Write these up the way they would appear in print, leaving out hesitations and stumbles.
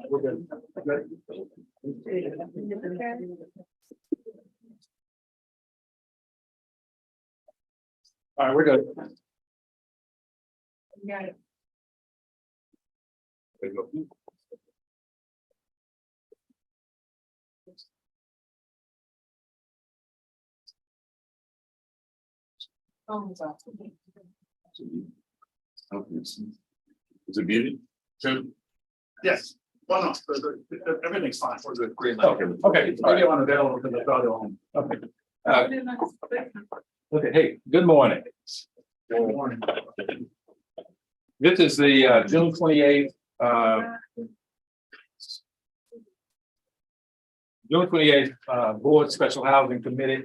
We're good. Good. All right, we're good. Yeah. There you go. Is it muted? Tim? Yes. Well, no, everything's fine. We're good. Great. Okay. Okay. Maybe I'm available because I thought on. Okay. Okay. Hey, good morning. Good morning. This is the June 28th. June 28th Board Special Housing Committee.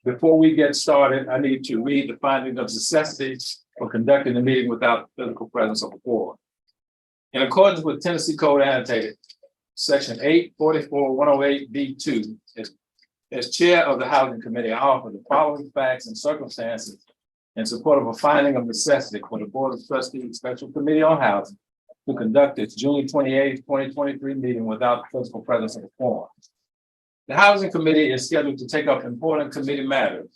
Before we get started, I need to read the findings of necessity for conducting the meeting without physical presence of a board. In accordance with Tennessee Code Annotated, Section 844-108B2, as chair of the Housing Committee, I offer the following facts and circumstances in support of a finding of necessity for the Board of Trustees Special Committee on Housing to conduct its June 28th, 2023 meeting without physical presence of a quorum. The Housing Committee is scheduled to take up important committee matters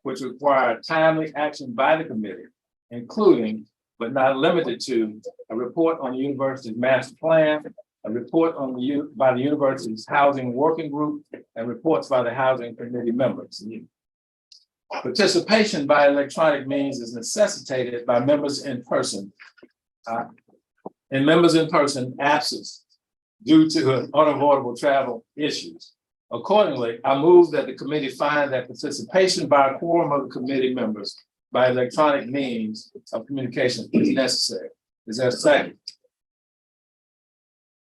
which require timely action by the committee, including but not limited to a report on the university's master plan, a report on by the university's housing working group, and reports by the housing committee members. Participation by electronic means is necessitated by members in person, absence due to unavoidable travel issues. Accordingly, I move that the committee find that participation by a quorum of the committee members by electronic means of communication is necessary. Is there a second?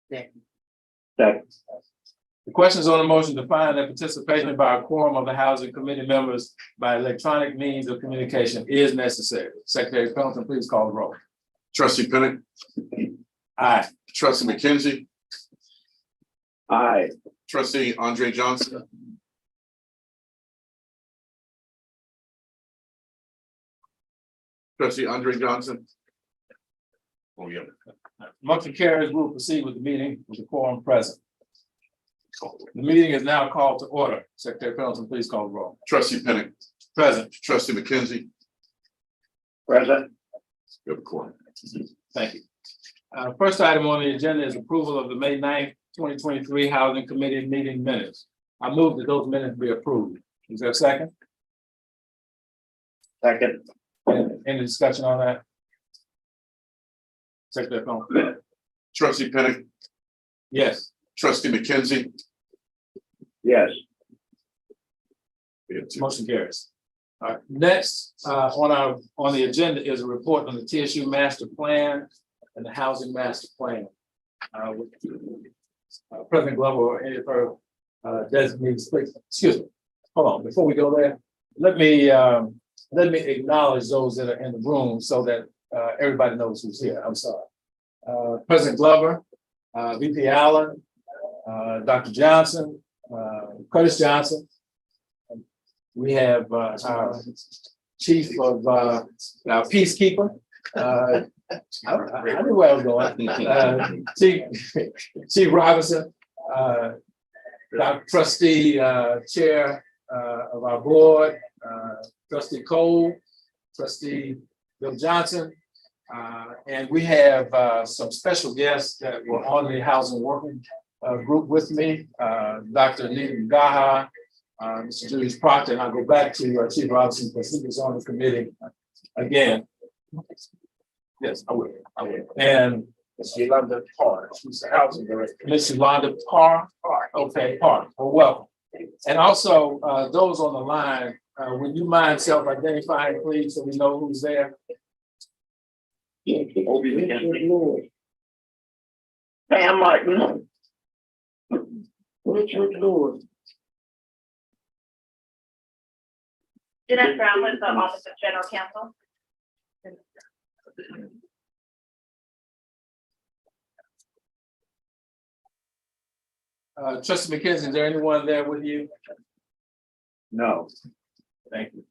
Second. The question is on the motion to find that participation by a quorum of the housing committee members by electronic means of communication is necessary. Secretary Pendleton, please call the roll. Trustee Pinnick. Aye. Trustee McKenzie. Aye. Trustee Andre Johnson. Trustee Andre Johnson. Oh, yeah. Motion carries. We'll proceed with the meeting with the quorum present. The meeting is now called to order. Secretary Pendleton, please call the roll. Trustee Pinnick. Present. Trustee McKenzie. Present. You have a quorum. Thank you. First item on the agenda is approval of the May 9th, 2023 Housing Committee meeting minutes. I move that those minutes be approved. Is there a second? Second. Any discussion on that? Secretary Pendleton. Trustee Pinnick. Yes. Trustee McKenzie. Yes. We have two. Motion carries. All right. Next, on the agenda is a report on the TSU master plan and the housing master plan. With President Glover or any of her designated speakers. Excuse me. Hold on. Before we go there, let me acknowledge those that are in the room so that everybody knows who's here. I'm sorry. President Glover, VP Allen, Dr. Johnson, Curtis Johnson. We have our chief of our peacekeeper. I knew where I was going. Chief Robinson, Dr. Trustee Chair of our board, Trustee Cole, Trustee Bill Johnson, and we have some special guests that were on the housing working group with me, Dr. Needham Gaha, Mr. Julius Proctor, and I'll go back to Chief Robinson because he was on the committee again. Yes, I will. And Ms. Yolanda Parr, she's the housing director. Ms. Yolanda Parr. Okay, Parr. Well, welcome. And also those on the line, would you mind self-identifying, please, so we know who's there? Pam Martin. Richard Lewis. Jeanette Brown with the Office of General Counsel. Trustee McKenzie, is there anyone there with you? No. Thank you.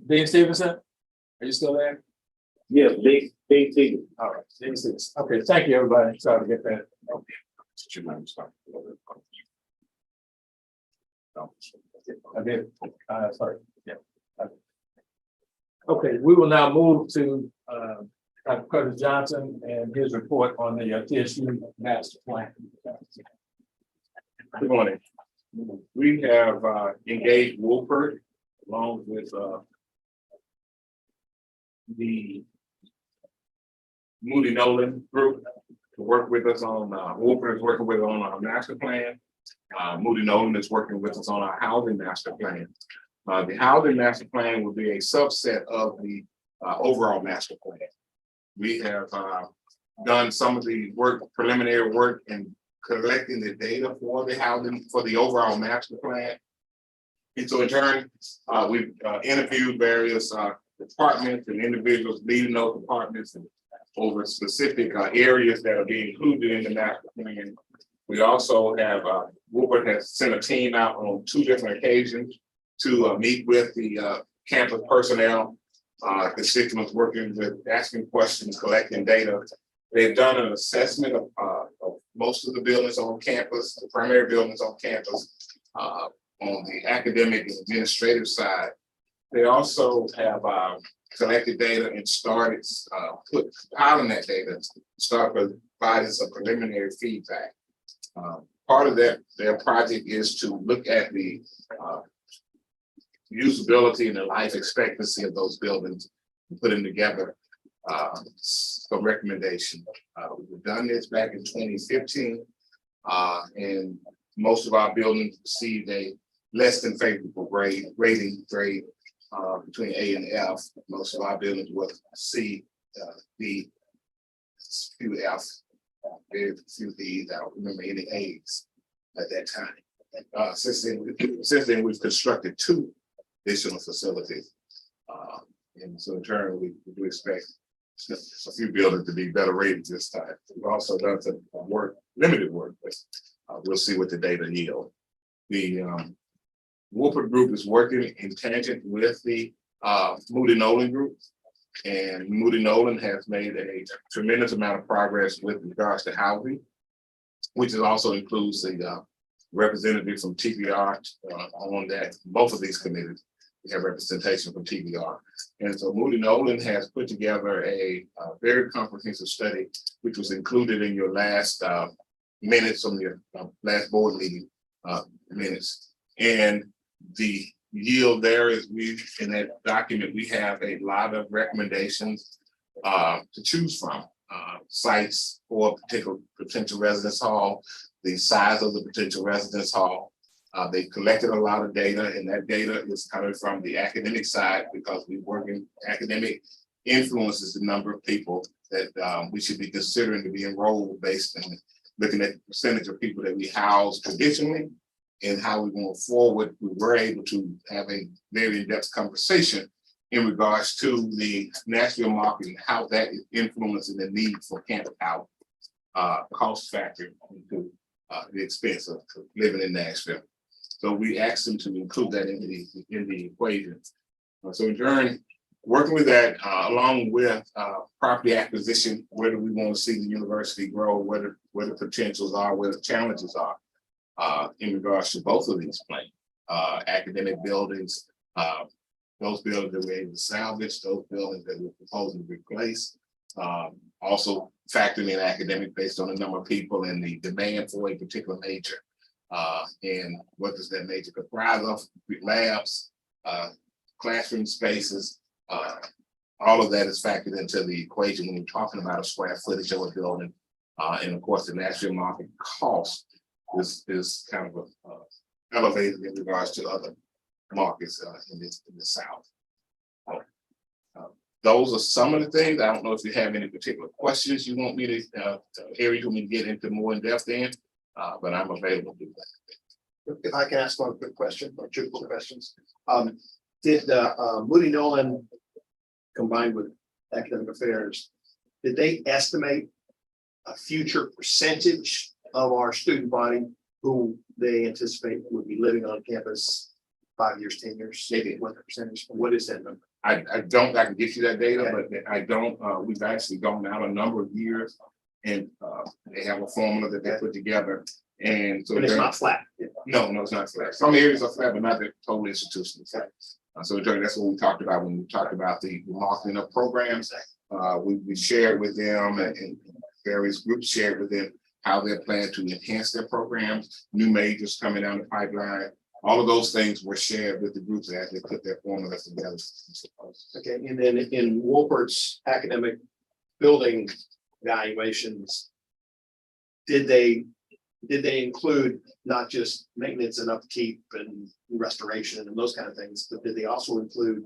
Dean Stevenson. Are you still there? Yeah, big. All right. Okay, thank you, everybody. Sorry to get that. I did. Sorry. Yeah. Okay, we will now move to Dr. Curtis Johnson and his report on the TSU master plan. Good morning. We have engaged Wolford along with the Moody Nolan group to work with us on, Wolford is working with us on our master plan. Moody Nolan is working with us on our housing master plan. The housing master plan will be a subset of the overall master plan. We have done some of the preliminary work in collecting the data for the housing, for the overall master plan. And so in turn, we've interviewed various departments and individuals leading those departments and over specific areas that are being included in the master plan. We also have, Woodward has sent a team out on 2 different occasions to meet with the campus personnel, constituents working with asking questions, collecting data. They've done an assessment of most of the buildings on campus, the primary buildings on campus, on the academic and administrative side. They also have collected data and started compiling that data, start providing some preliminary feedback. Part of their project is to look at the usability and the life expectancy of those buildings and putting together some recommendation. We've done this back in 2015, and most of our buildings received a less than favorable rating between A and F. Most of our buildings were C, B, few F, very few D's. I don't remember any A's at that time. Since then, we've constructed 2 additional facilities. And so in turn, we do expect a few buildings to be better rated this time. We've also done some limited work, but we'll see what the data yield. The Wolford group is working in tangent with the Moody Nolan group, and Moody Nolan has made a tremendous amount of progress with regards to housing, which also includes the representative from TBR on that. Both of these committees, we have representation from TBR. And so Moody Nolan has put together a very comprehensive study, which was included in your last minutes from your last board meeting minutes. And the yield there is in that document, we have a lot of recommendations to choose from. Sites for a particular potential residence hall, the size of the potential residence hall. They collected a lot of data, and that data is coming from the academic side because we work in academic influences the number of people that we should be considering to be enrolled based on looking at the percentage of people that we house traditionally and how we move forward. We were able to have a very in-depth conversation in regards to the Nashville market and how that is influencing the need for campus housing, cost factor into the expense of living in Nashville. So we asked them to include that in the equation. So in turn, working with that, along with property acquisition, where do we want to see the university grow, where the potentials are, where the challenges are in regards to both of these plans. Academic buildings, those buildings that we're able to salvage, those buildings that we're proposing to replace. Also factoring in academic based on the number of people and the demand for a particular major. And what does that major comprise of? Labs, classroom spaces, all of that is factored into the equation when we're talking about a square footage of a building. And of course, the Nashville market cost is kind of elevated in regards to other markets in the South. Those are some of the things. I don't know if you have any particular questions you want me to, areas you want me to get into more in depth in, but I'm available to do that. If I can ask one quick question or 2 quick questions. Did Moody Nolan combined with academic affairs, did they estimate a future percentage of our student body who they anticipate would be living on campus 5 years, 10 years? Maybe what the percentage? What is that number? I don't, I can get you that data, but I don't, we've actually gone out a number of years. And they have a formula that they put together. And so But it's not flat. no, it's not flat. Some areas are flat, but not the total institutional. So that's what we talked about when we talked about the marketing of programs. We shared with them and various groups shared with them how they're planning to enhance their programs, new majors coming down the pipeline. All of those things were shared with the groups as they put their formulas together. Okay, and then in Wolpert's academic building valuations, did they include not just maintenance and upkeep and restoration and those kind of things, but did they also include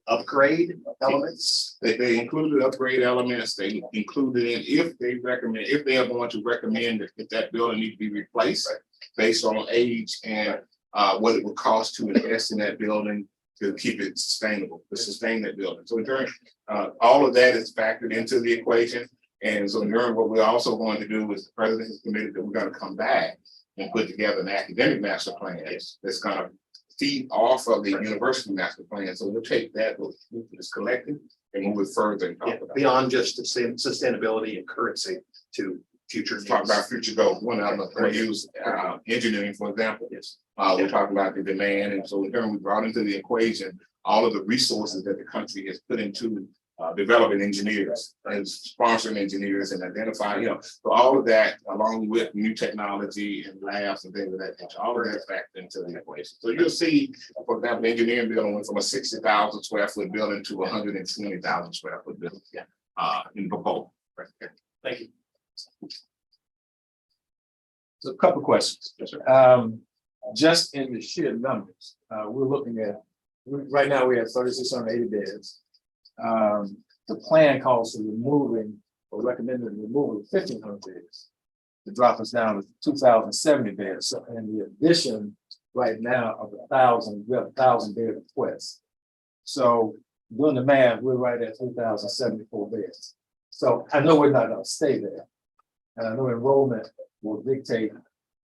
upgrade elements? They included upgrade elements. They included in if they are going to recommend if that building needs to be replaced based on age and what it would cost to invest in that building to keep it sustainable, to sustain that building. So during all of that is factored into the equation. And so during what we're also going to do is the president has committed that we're going to come back and put together an academic master plan that's going to feed off of the university master plan. So we'll take that, we'll this collected and move it further and talk about Beyond just sustainability and currency to future talk needs. about future goals. One of them, I use engineering, for example. Yes. We're talking about the demand. And so we brought into the equation all of the resources that the country has put into developing engineers and sponsoring engineers and identifying, so all of that along with new technology and labs and things of that nature, all of that factored into the equation. So you'll see, for example, the engineering building went from a 60,000 square foot building to 120,000 square foot building in proposal. Thank you. So a couple of questions. Yes, sir. Just in the sheer numbers, we're looking at, right now we have 3,680 beds. The plan calls for removing or recommended removal of 1,500 beds to drop us down to 2,070 beds. So in the addition right now of 1,000, we have 1,000 bed requests. So doing the math, we're right at 3,074 beds. So I know we're not going to stay there. And I know enrollment will dictate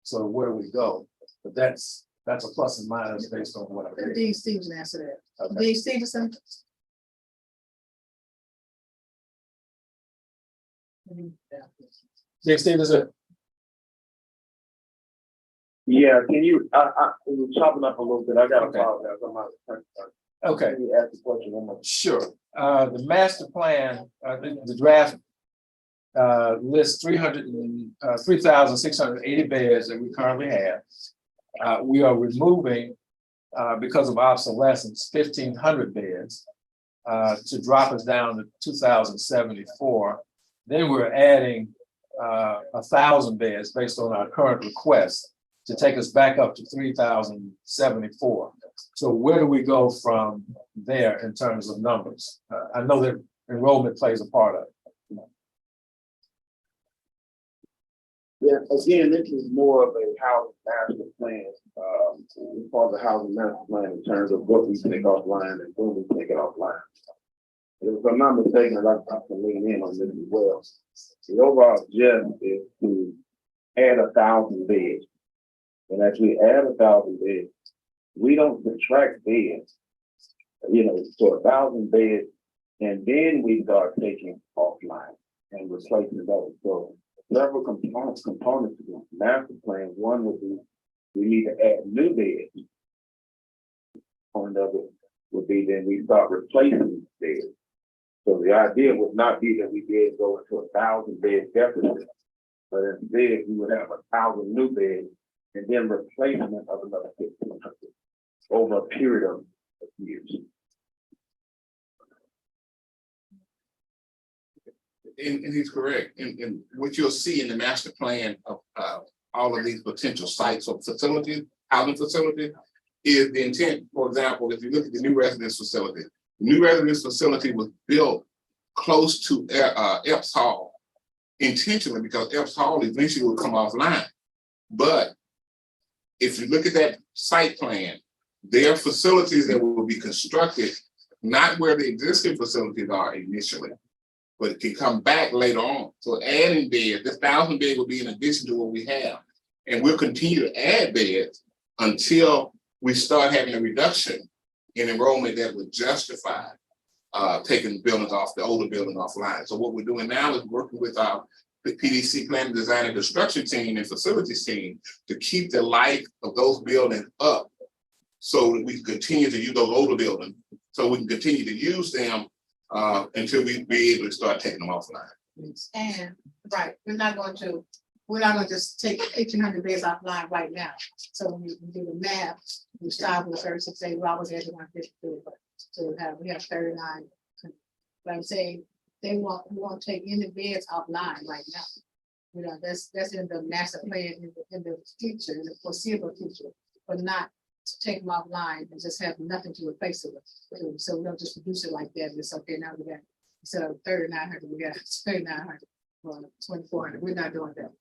sort of where we go, but that's a plus and minus based on what I read. Dean Stevenson answered that. Okay. Dean Stevenson. Jake Stevenson, Yeah, can you, I was chopping up a little bit. I gotta Okay. apologize. I'm not. okay, Can you ask the question one more? sure. The master plan, the draft lists 3,680 beds that we currently have. We are removing, because of obsolescence, 1,500 beds to drop us down to 2,074. Then we're adding 1,000 beds based on our current request to take us back up to 3,074. So where do we go from there in terms of numbers? I know that enrollment plays a part of it. Yeah, again, this is more of a housing master plan, part of the housing master plan in terms of what we take offline and when we take it offline. And if I'm not mistaken, I'd like to lean in on this as well. The overall objective is to add 1,000 beds. And as we add 1,000 beds, we don't subtract beds, so 1,000 beds, and then we start taking offline and replacing those. So several components to the master plan. One would be we need to add new beds. Point of it would be then we start replacing beds. So the idea would not be that we did go into 1,000 bed deficit, but instead we would have 1,000 new beds and then replacement of another 1,500 over a period of years. And he's correct. And what you'll see in the master plan of all of these potential sites or facilities, housing facilities, is the intent. For example, if you look at the new residence facility, the new residence facility was built close to Epps Hall intentionally because Epps Hall eventually will come offline. But if you look at that site plan, there are facilities that will be constructed not where the existing facilities are initially, but it can come back later on. So adding beds, this 1,000 bed will be in addition to what we have. And we'll continue to add beds until we start having a reduction in enrollment that would justify taking buildings off, the older building offline. So what we're doing now is working with our PDC planning, design, and construction team and facilities team to keep the life of those buildings up so that we can continue to use those older buildings, so we can continue to use them until we be able to start taking them offline. And, right, we're not going to just take 1,800 beds offline right now. So when you do the math, we start with 36 days, well, I was at 152, but so we have 39. But I'm saying, we won't take any beds offline right now. You know, that's in the master plan in the future, in the foreseeable future, but not to take them offline and just have nothing to replace it with. So we don't just reduce it like that. It's okay, now we got, instead of 3,900, we got 3,900, 2,400. We're not doing that.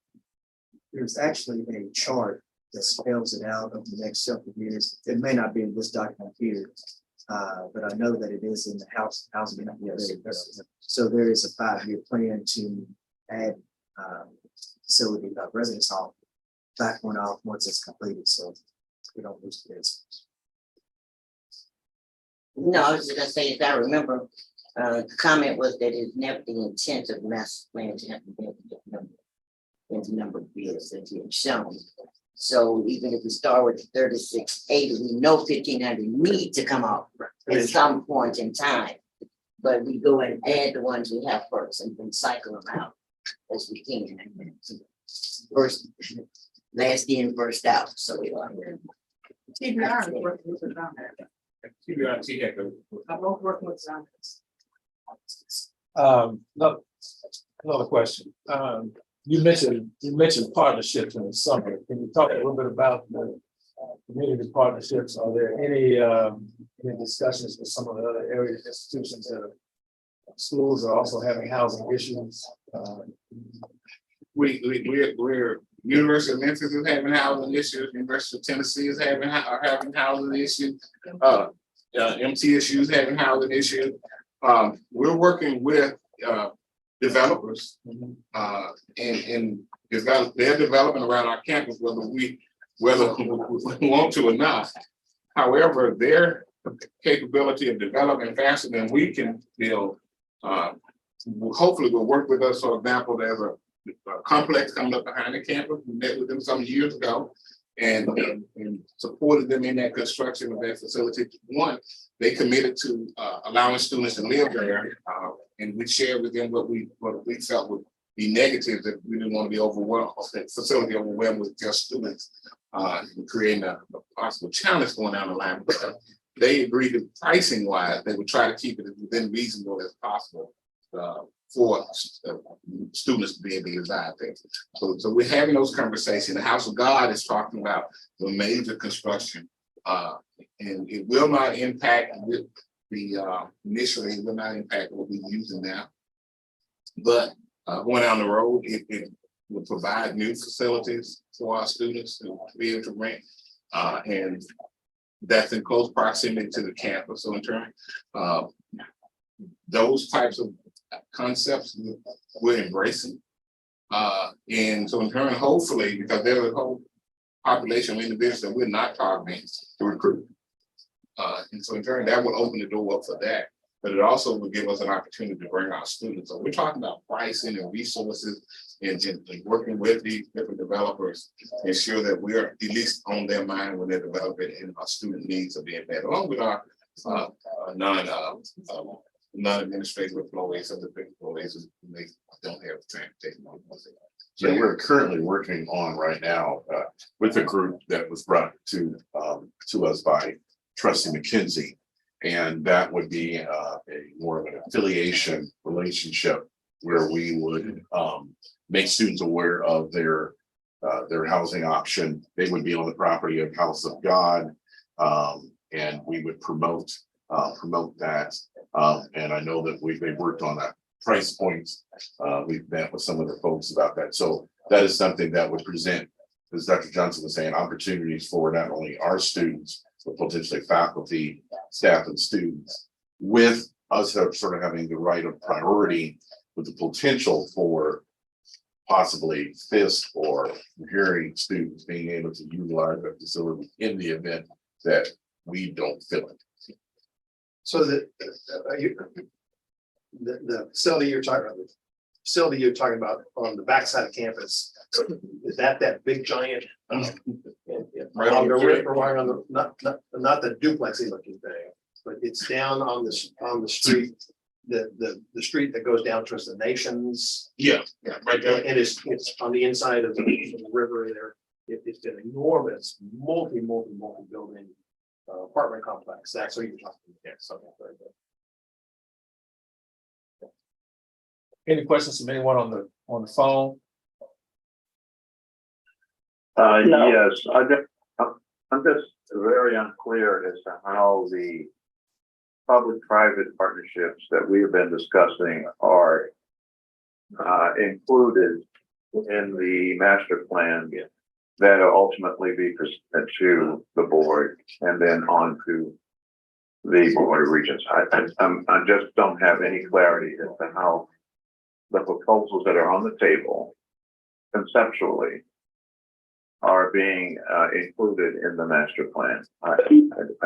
There's actually a chart that spells it out over the next several years. It may not be in this document here, but I know that it is in the housing. So there is a 5-year plan to add facility, residence hall, back one off once it's completed. So we don't lose this. No, I was just gonna say, if I remember, the comment was that it's never the intent of master plan to have the number of bills that you have shown. So even if we start with 3680, we know 1,500 need to come off at some point in time. But we go and add the ones we have first and then cycle them out as we can. First, last in, first out, so we are. TBR is working with around that. I'm both working with around this. Another question. You mentioned partnerships in the summer. Can you talk a little bit about the community partnerships? Are there any discussions with some of the other area institutions that are schools are also having housing issues? We're University of Memphis is having housing issues. University of Tennessee is having housing issues. MTSU is having housing issues. We're working with developers, and they're developing around our campus, whether we want to or not. However, their capability of developing faster than we can build, hopefully will work with us. For example, there's a complex coming up behind the campus. We met with them some years ago and supported them in that construction of that facility. One, they committed to allowing students to live there, and we shared with them what we felt would be negatives, that we didn't want to be overwhelmed, that facility overwhelmed with just students, creating a possible challenge going down the line. But they agreed that pricing wise, they would try to keep it as within reasonable as possible for students to be able to reside there. So we're having those conversations. The House of God is talking about the major construction, and it will not impact initially, it will not impact what we're using now. But going down the road, it will provide new facilities for our students to be able to rent, and that's in close proximity to the campus. So in turn, those types of concepts we're embracing. And so in turn, hopefully, because there's a whole population of individuals that we're not targeting to recruit. And so in turn, that will open the door up for that. But it also will give us an opportunity to bring our students. So we're talking about pricing and resources and working with these different developers, ensure that we're at least on their mind when they're developing and our student needs are being met, along with our non-administrative employees and the big employees who they don't have transportation. So we're currently working on right now with a group that was brought to us by Trustee McKenzie. And that would be a more of an affiliation relationship where we would make students aware of their housing option. They would be on the property of House of God, and we would promote that. And I know that they've worked on that price points. We've met with some of the folks about that. So that is something that would present, as Dr. Johnson was saying, opportunities for not only our students, but potentially faculty, staff, and students, with us sort of having the right of priority with the potential for possibly FISC or hearing students being able to utilize that facility in the event that we don't fill it. So the facility you're talking about on the backside of campus, is that big giant? Right on the river, right on the, not the duplexy looking thing, but it's down on the street, the street that goes down towards the Nations. Yeah, right there. And it's on the inside of the river there. It's an enormous, multi-building apartment complex. That's what you're talking about. Yeah, something very good. Any questions from anyone on the phone? Yes, I'm just very unclear as to how the public-private partnerships that we have been discussing are included in the master plan that will ultimately be presented to the board and then on to the Board of Regents. I just don't have any clarity as to how the proposals that are on the table conceptually are being included in the master plan. I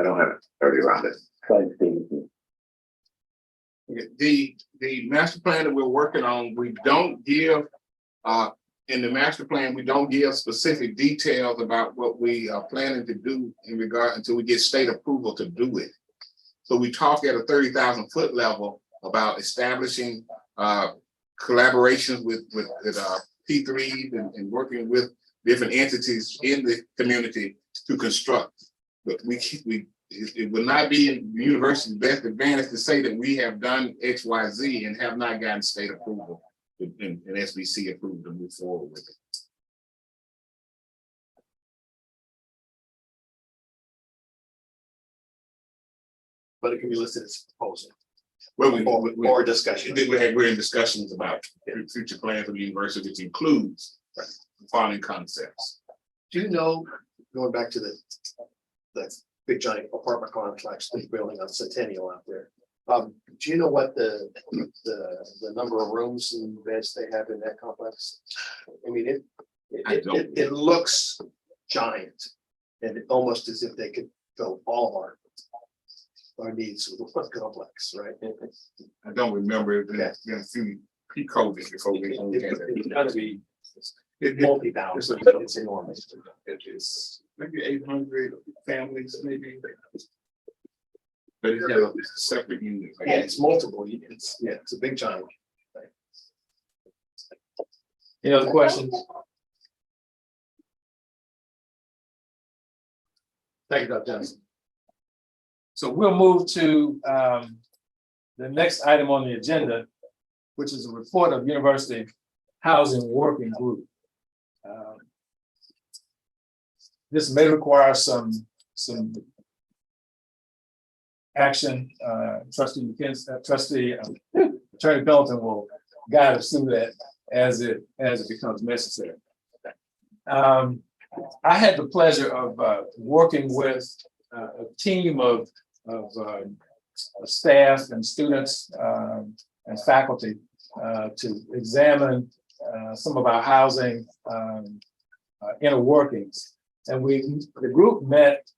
don't have clarity around it. The master plan that we're working on, we don't give, in the master plan, we don't give specific details about what we are planning to do in regard until we get state approval to do it. So we talk at a 30,000 foot level about establishing collaborations with P3s and working with different entities in the community to construct. But it will not be in the university's best advantage to say that we have done X, Y, Z and have not gotten state approval and SBC approved to move forward with it. But it can be listed as a proposal. Well, Or discussion. we're in discussions about future plans of the university, which includes the following concepts. Do you know, going back to the big giant apartment complex, the building on Centennial out there? Do you know what the number of rooms and beds they have in that complex? I mean, it looks giant and almost as if they could fill all our needs with one complex, right? I don't remember, there's been a few pre-COVID before we. It's gotta be It- multi-thousand, it's enormous. It is maybe 800 families, maybe. But it's got a separate unit. Yeah, it's multiple units, yeah, it's a big giant. Any other questions? Thank you, Dr. Johnson. So we'll move to the next item on the agenda, which is a report of University Housing Working Group. This may require some action. Trustee Attorney Belton will guide us through that as it becomes necessary. I had the pleasure of working with a team of staff and students and faculty to examine some of our housing inner workings. And the group met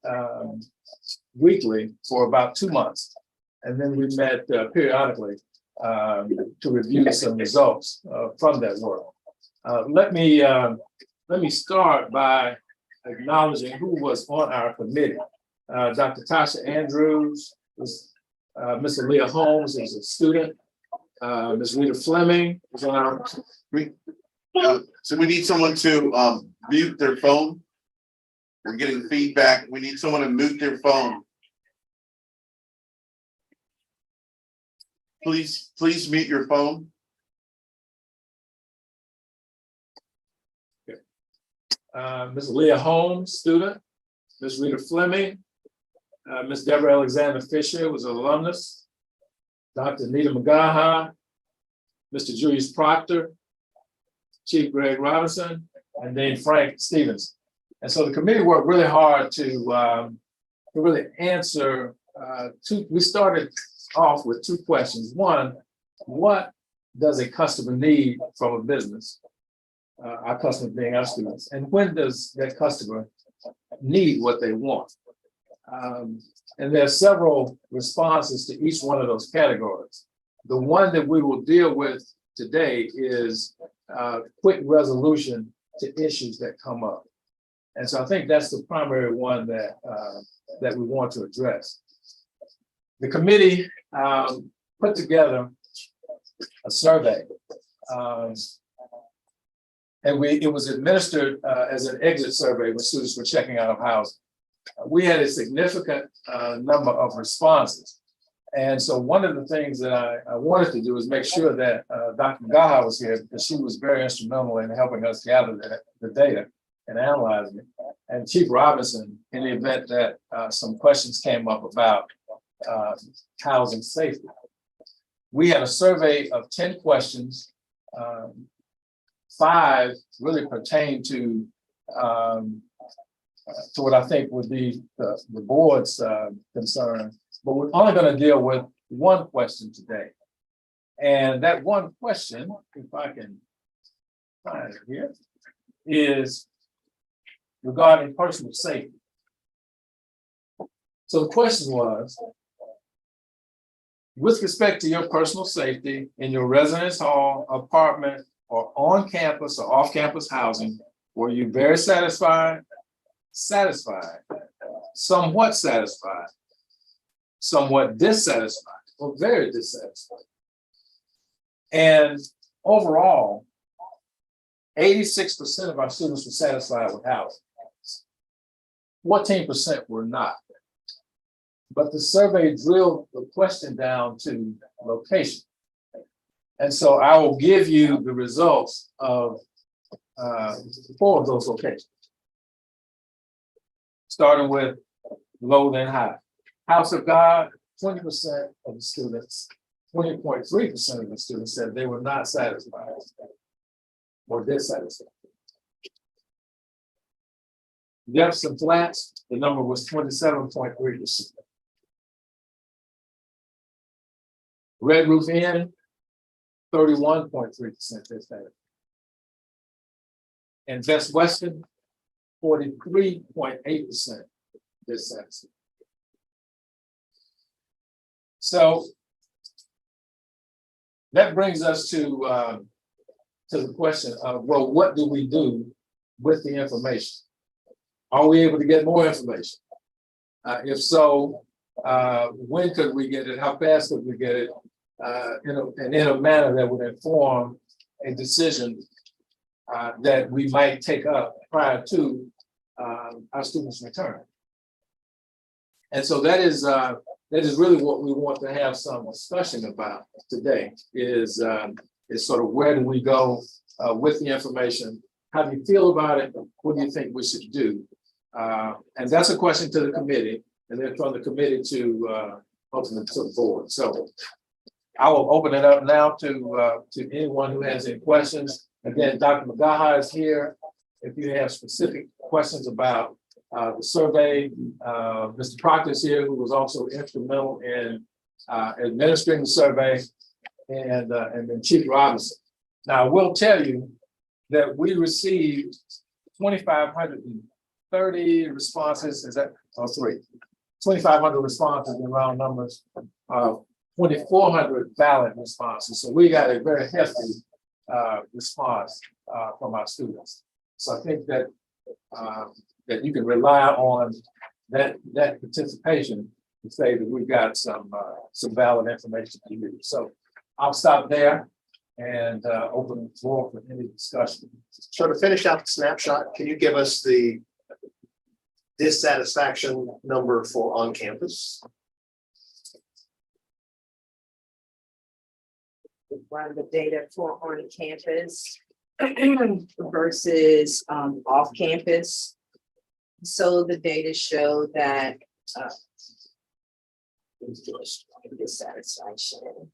weekly for about 2 months. And then we met periodically to review some results from that work. Let me start by acknowledging who was on our committee. Dr. Tasha Andrews, Ms. Leah Holmes is a student. Ms. Rita Fleming is on our. So we need someone to mute their phone. We're getting feedback. We need someone to mute their phone. Please mute your phone. Ms. Leah Holmes, student. Ms. Rita Fleming. Ms. Deborah Alexander Fisher was an alumnus. Dr. Nita Magaha. Mr. Julius Proctor. Chief Greg Robinson, and then Frank Stevens. And so the committee worked really hard to really answer we started off with 2 questions. One, what does a customer need from a business? Our customers being our students. And when does that customer need what they want? And there are several responses to each one of those categories. The one that we will deal with today is quick resolution to issues that come up. And so I think that's the primary one that we want to address. The committee put together a survey. And it was administered as an exit survey when students were checking out of housing. We had a significant number of responses. And so one of the things that I wanted to do is make sure that Dr. Gaha was here, because she was very instrumental in helping us gather the data and analyzing it. And Chief Robinson, in the event that some questions came up about housing safety. We had a survey of 10 questions. 5 really pertain to what I think would be the board's concern. But we're only going to deal with one question today. And that one question, if I can find it here, is regarding personal safety. So the question was, with respect to your personal safety in your residence hall, apartment, or on campus or off campus housing, were you very satisfied, satisfied, somewhat satisfied, somewhat dissatisfied, or very dissatisfied? And overall, 86% of our students were satisfied with housing. 14% were not. But the survey drilled the question down to location. And so I will give you the results of 4 of those locations. Starting with low then high. House of God, 20% of the students, 20.3% of the students said they were not satisfied or dissatisfied. Jefferson Flats, the number was 27.3%. Red Roof Inn, 31.3% dissatisfied. And Best Western, 43.8% dissatisfied. So that brings us to the question of, well, what do we do with the information? Are we able to get more information? If so, when could we get it? How fast could we get it? In a manner that would inform a decision that we might take up prior to our students' return. And so that is really what we want to have some discussion about today is sort of where do we go with the information? How do you feel about it? What do you think we should do? And that's a question to the committee, and then from the committee to ultimately to the board. So I will open it up now to anyone who has any questions. Again, Dr. McGaha is here. If you have specific questions about the survey, Mr. Proctor is here, who was also instrumental in administering the survey, and then Chief Robinson. Now, I will tell you that we received 2,530 responses. Is that 2,500 responses in round numbers. 2,400 valid responses. So we got a very hefty response from our students. So I think that that you can rely on that participation to say that we've got some valid information to use. So I'll stop there and open the floor for any discussion. So to finish out the snapshot, can you give us the dissatisfaction number for on campus? Run the data for on campus versus off campus. So the data show that dissatisfaction.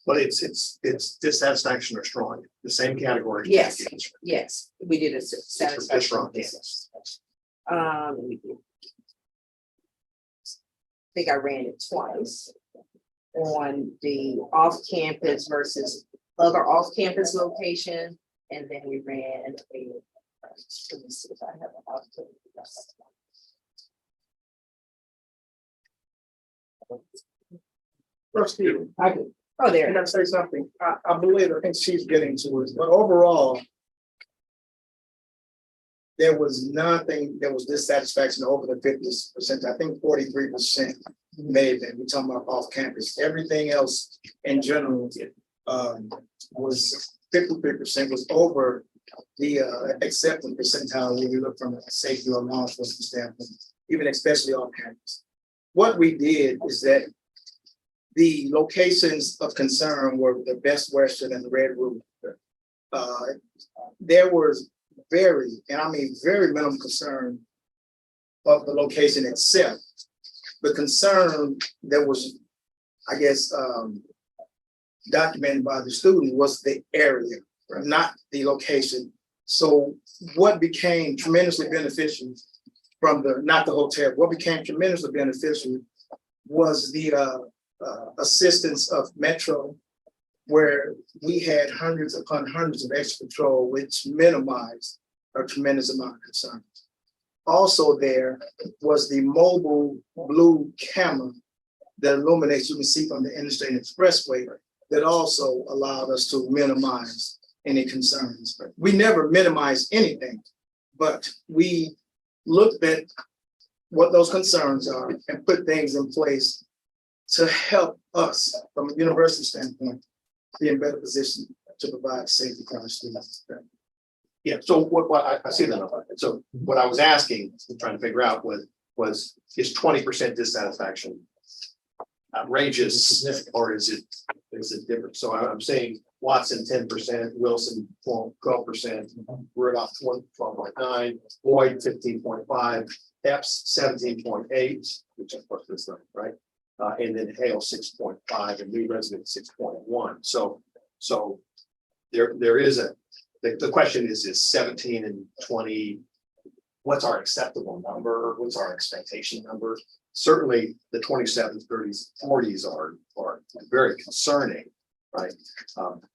But it's dissatisfaction or strong, the same category. Yes, yes, we did a Just satisfaction. for on campus. I think I ran it twice on the off-campus versus other off-campus location, and then we ran a. Let me see if I have an off-campus. First, I can, Oh, there. can I say something? I believe, I think she's getting to it, but overall, there was nothing, there was dissatisfaction over the 50%. I think 43% may have been, we're talking about off campus. Everything else in general was 53% was over the acceptance percentile when you look from a safety or law enforcement standpoint, even especially off campus. What we did is that the locations of concern were the Best Western and the Red Roof. There was very, and I mean very minimal concern of the location itself. The concern that was, I guess, documented by the student was the area, not the location. So what became tremendously beneficial from the, not the hotel, what became tremendously beneficial was the assistance of Metro, where we had hundreds upon hundreds of extra patrol, which minimized a tremendous amount of concern. Also there was the mobile blue camera that illuminates, you can see from the Interstate Expressway, that also allowed us to minimize any concerns. But we never minimized anything, but we looked at what those concerns are and put things in place to help us from a university standpoint be in better position to provide safety for our students. Yeah, so what I see that. So what I was asking, trying to figure out was is 20% dissatisfaction outrageous, or is it different? So I'm saying Watson 10%, Wilson 12%, Rudolph 12.9, Boyd 15.5, Epps 17.8, which of course is not right, and then Hale 6.5, and New Resident 6.1. So there is a. The question is 17 and 20, what's our acceptable number? What's our expectation number? Certainly the 27s, 30s, 40s are very concerning, right?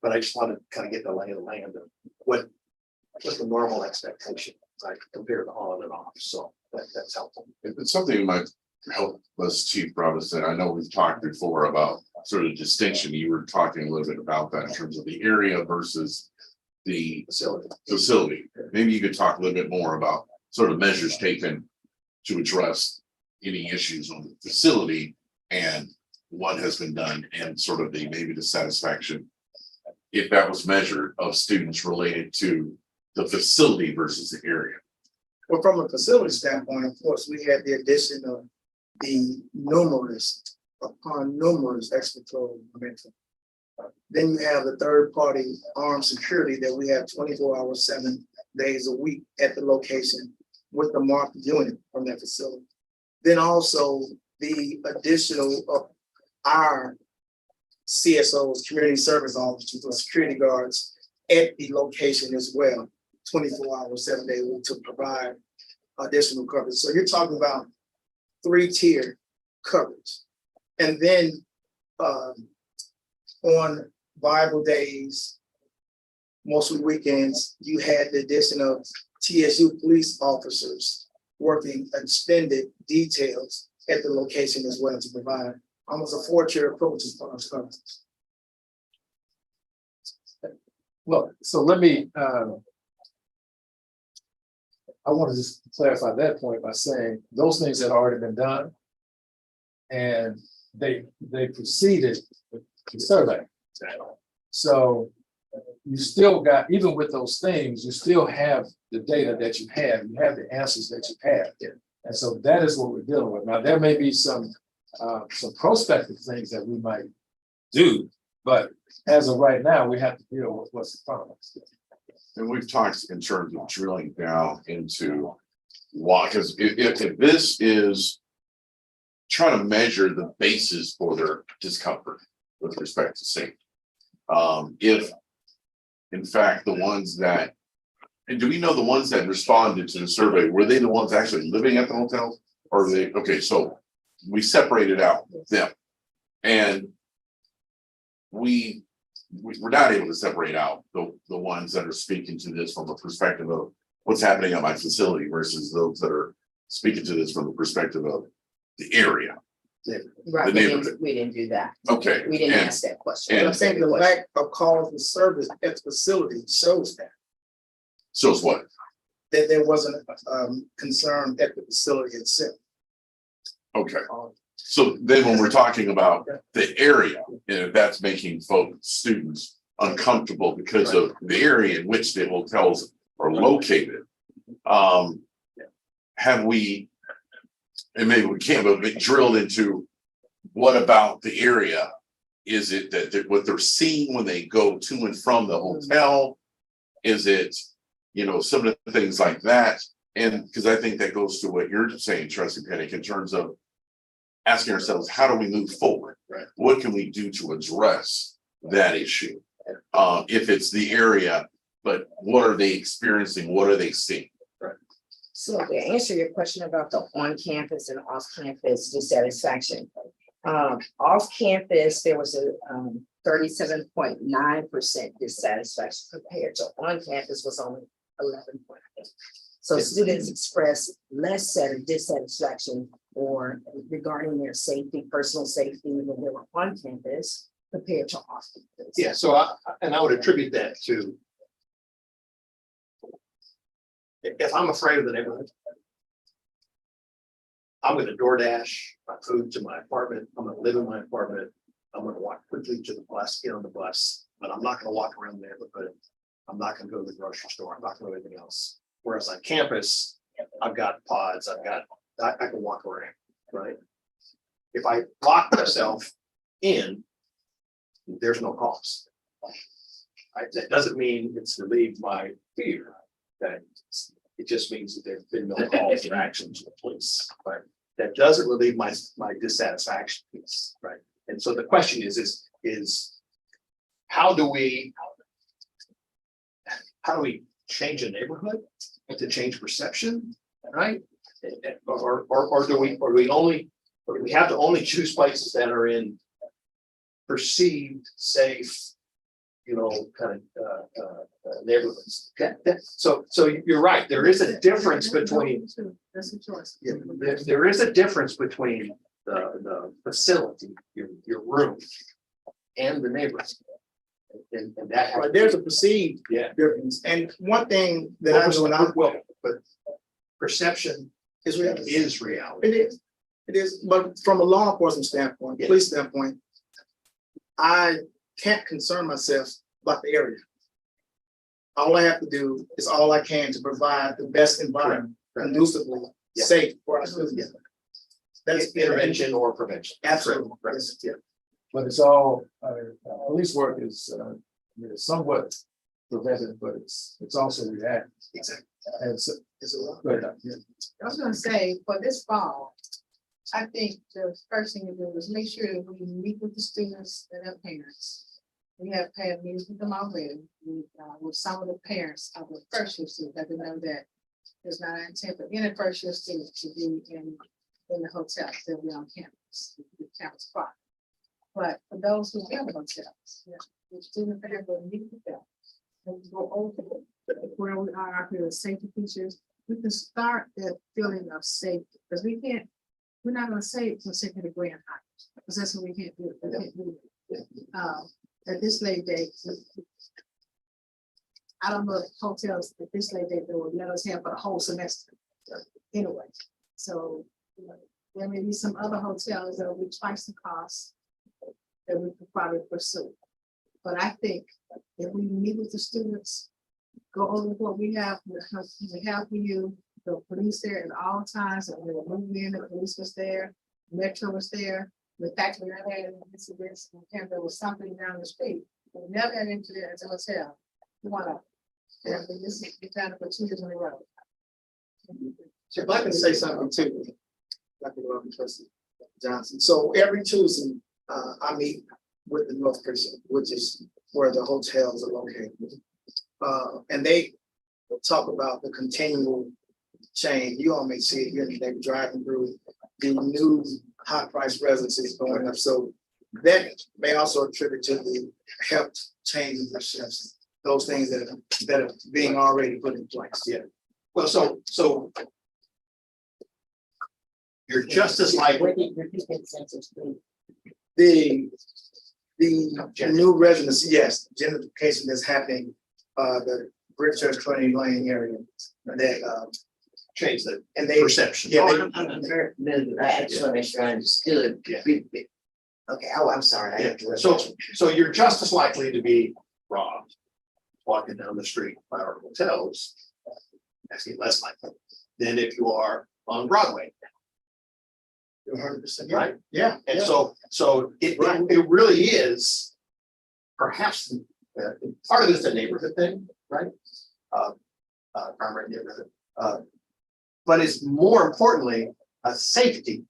But I just want to kind of get the lay of the land of what's the normal expectation, right, compared to on and off. So that's helpful. If it's something that might help us, Chief Robinson, I know we've talked before about sort of distinction. You were talking a little bit about that in terms of the area versus the facility. Maybe you could talk a little bit more about sort of measures taken to address any issues on the facility and what has been done and sort of maybe the satisfaction, if that was measured, of students related to the facility versus the area. Well, from a facility standpoint, of course, we had the addition of the numerous extra patrol. Then you have the third party armed security that we have 24 hours, 7 days a week at the location with the marked unit from that facility. Then also the additional of our CSOs, community service officers, or security guards at the location as well, 24 hours, 7 days a week to provide additional coverage. So you're talking about 3-tier coverage. And then on Bible days, mostly weekends, you had the addition of TSU police officers working extended details at the location as well to provide almost a 4-tier approach as far as coverage. Well, so let me, I want to just clarify that point by saying those things had already been done. And they preceded the survey. So you still got, even with those things, you still have the data that you have the answers that you have. And so that is what we're dealing with. Now, there may be some prospective things that we might do, but as of right now, we have to deal with what's in front of us. And we've talked in terms of drilling down into why, because if this is trying to measure the basis for their discomfort with respect to safety, if in fact the ones that, and do we know the ones that responded to the survey, were they the ones actually living at the hotel, or are they, okay, so we separated out them, and we're not able to separate out the ones that are speaking to this from a perspective of what's happening at my facility versus those that are speaking to this from the perspective of the area. Right, neighborhood. we didn't do that. Okay. We didn't and- ask that question. and- I think the lack of calls for service at the facility shows Shows what? that there wasn't concern at the facility itself. Okay. So then when we're talking about the area, and if that's making folks, students uncomfortable because of the area in which the hotels are located. Have we, and maybe we can't, but drilled into what about the area? Is it that what they're seeing when they go to and from the hotel? Is it, some of the things like that? And because I think that goes to what you're saying, Trustee Penick, in terms of asking ourselves, how do we move forward? Right. What can we do to address that issue? If it's the area, but what are they experiencing? What are they seeing? So to answer your question about the on-campus and off-campus dissatisfaction. Off-campus, there was a 37.9% dissatisfaction compared to on-campus was only 11.8. So students express less dissatisfaction or regarding their safety, personal safety when they were on campus compared to off campus. Yeah, so I would attribute that to. If I'm afraid of the neighborhood. I'm gonna DoorDash my food to my apartment, I'm gonna live in my apartment, I'm gonna walk quickly to the bus, get on the bus, but I'm not gonna walk around the neighborhood. I'm not gonna go to the grocery store, I'm not gonna do anything else. Whereas on campus, I've got pods, I can walk around, right? If I lock myself in, there's no cost. That doesn't mean it's relieved my fear, that it just means that there's been no calls or actions to the police, right? That doesn't relieve my dissatisfaction piece, right? And so the question is how do we change a neighborhood to change perception, right? Or do we have to only choose places that are in perceived safe, kind of neighborhoods. So you're right. There is a difference between. That's a choice. Yeah, there is a difference between the facility, your room, and the neighborhood. And that. Right, there's a perceived difference, and one thing that I know, and I well, but perception is real. is reality. It is, but from a law enforcement standpoint, Yeah. police standpoint, I can't concern myself about the area. All I have to do is all I can to provide the best environment, conducively Yeah. safe for our citizens. That's Intervention or prevention. Absolutely. Right. Yes, yeah. But it's all, police work is somewhat preventive, but it's also reactive. Exactly. And so, It's a lot. I was gonna say, for this fall, I think the first thing to do is make sure that we meet with the students and their parents. We have had meetings with them already, with some of the parents of the first year students, let them know that there's not an intent for any first year student to be in the hotel, they'll be on campus, the campus spot. But for those who have hotels, the student parents will meet with them. And go over where we are out here, the safety features, we can start that feeling of safety, because we're not gonna say it's gonna say to the grand high, because that's what we can't do. We can't do it. At this late date, I don't know if hotels at this late date, they will let us have for the whole semester. Anyway, so there may be some other hotels that will be twice the cost that we could probably pursue. But I think if we meet with the students, go over what we have for you, the police there at all times, and we were moving in, the police was there, Metro was there. The fact we never had any incidents, and there was something down the street, we never had into there at the hotel. We wanna, this is the kind of for 2 years in a row. If I can say something too, Dr. Trustee Johnson. So every Tuesday, I meet with the North Precinct, which is where the hotels are located. And they talk about the continual change. You all may see it here today, driving through the new high price residencies going up. So that may also attribute to the health changes, perception, those things that are being already put in place. Yeah. Well, so you're just as likely. Where did you repeat that sentence, please? The new residency, yes, gentrification that's happening, the Bridge Church Twenty Lane area, that, Change the and they. perception. Yeah, Oh, they, I'm very familiar. I just want to make sure I understood. Yeah. Okay, oh, I'm sorry. I Yeah, have to. so you're just as likely to be robbed walking down the street by our hotels, actually less likely than if you are on Broadway, 100%, right? yeah, And yeah. so it really is perhaps part of it's a neighborhood thing, right? Primary neighborhood, but it's more importantly a safety